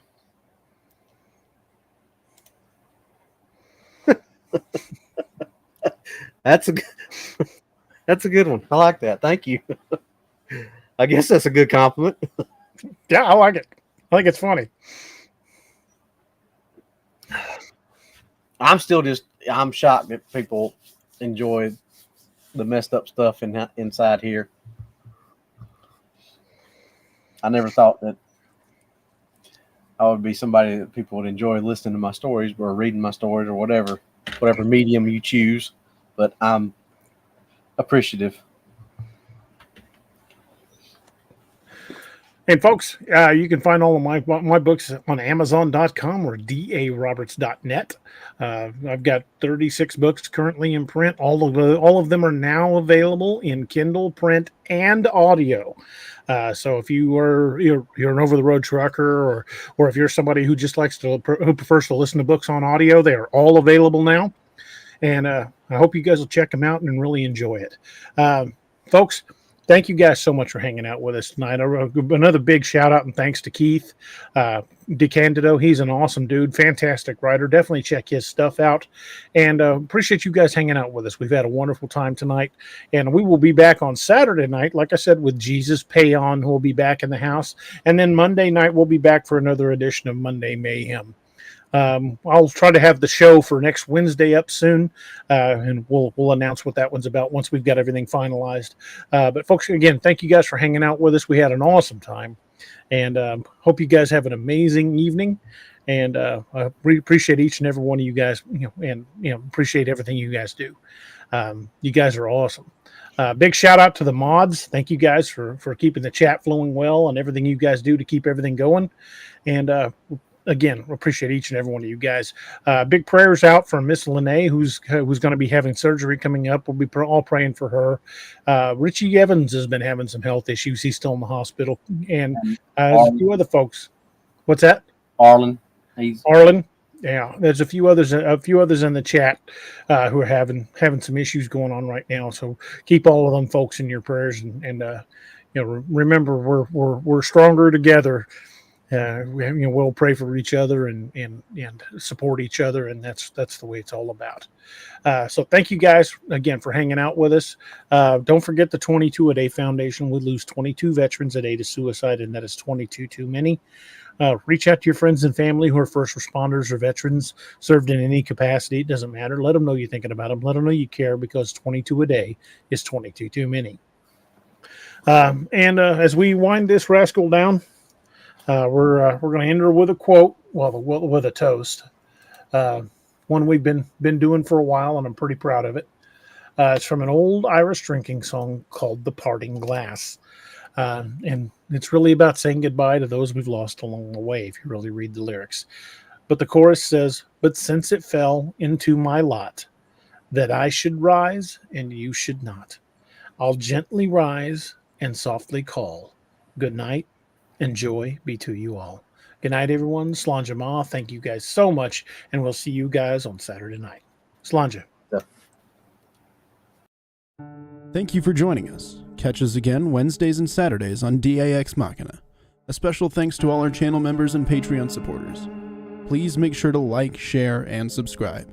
That's a good one. I like that. Thank you. I guess that's a good compliment. Yeah, I like it. I think it's funny. I'm shocked that people enjoy the messed up stuff inside here. I never thought that I would be somebody that people would enjoy listening to my stories or reading my stories or whatever medium you choose. But I'm appreciative. And folks, you can find all of my books on Amazon.com or daroberts.net. I've got 36 books currently in print. All of them are now available in Kindle, print, and audio. So if you're an over-the-road trucker, or if you're somebody who just who prefers to listen to books on audio, they are all available now. And I hope you guys will check them out and really enjoy it, folks. Thank you guys so much for hanging out with us tonight. Another big shout out and thanks to Keith DeCandido. He's an awesome dude, fantastic writer. Definitely check his stuff out, and appreciate you guys hanging out with us. We've had a wonderful time tonight, and we will be back on Saturday night, like I said, with Jesus Payon, who will be back in the house, and then Monday night we'll be back for another edition of Monday Mayhem. I'll try to have the show for next Wednesday up soon, and we'll announce what that one's about once we've got everything finalized. But folks, again, thank you guys for hanging out with us. We had an awesome time, and hope you guys have an amazing evening. And I appreciate each and every one of you guys, and appreciate everything you guys do. You guys are awesome. Big shout out to the mods. Thank you guys for keeping the chat flowing well and everything you guys do to keep everything going. And again, appreciate each and every one of you guys. Big prayers out for Miss Lene, who's going to be having surgery coming up. We'll be all praying for her. Richie Evans has been having some health issues. He's still in the hospital. And a few other folks. What's that? Arlen. Arlen. Yeah, there's a few others in the chat who are having some issues going on right now. So keep all of them folks in your prayers, and remember we're stronger together. We'll pray for each other and support each other, and that's the way it's all about. So thank you guys again for hanging out with us. Don't forget the 22 a Day Foundation. We lose 22 veterans a day to suicide, and that is 22 too many. Reach out to your friends and family who are first responders or veterans served in any capacity. It doesn't matter. Let them know you're thinking about them. Let them know you care, because 22 a day is 22 too many. And as we wind this rascal down, we're going to end her with a quote, with a toast. One we've been doing for a while, and I'm pretty proud of it. It's from an old Irish drinking song called The Parting Glass. And it's really about saying goodbye to those we've lost along the way, if you really read the lyrics. But the chorus says, "But since it fell into my lot that I should rise and you should not, I'll gently rise and softly call. Good night and joy be to you all." Good night, everyone. Slàinte mhath. Thank you guys so much, and we'll see you guys on Saturday night. Slàinte. Thank you for joining us. Catch us again Wednesdays and Saturdays on DAX Machina. A special thanks to all our channel members and Patreon supporters. Please make sure to like, share, and subscribe.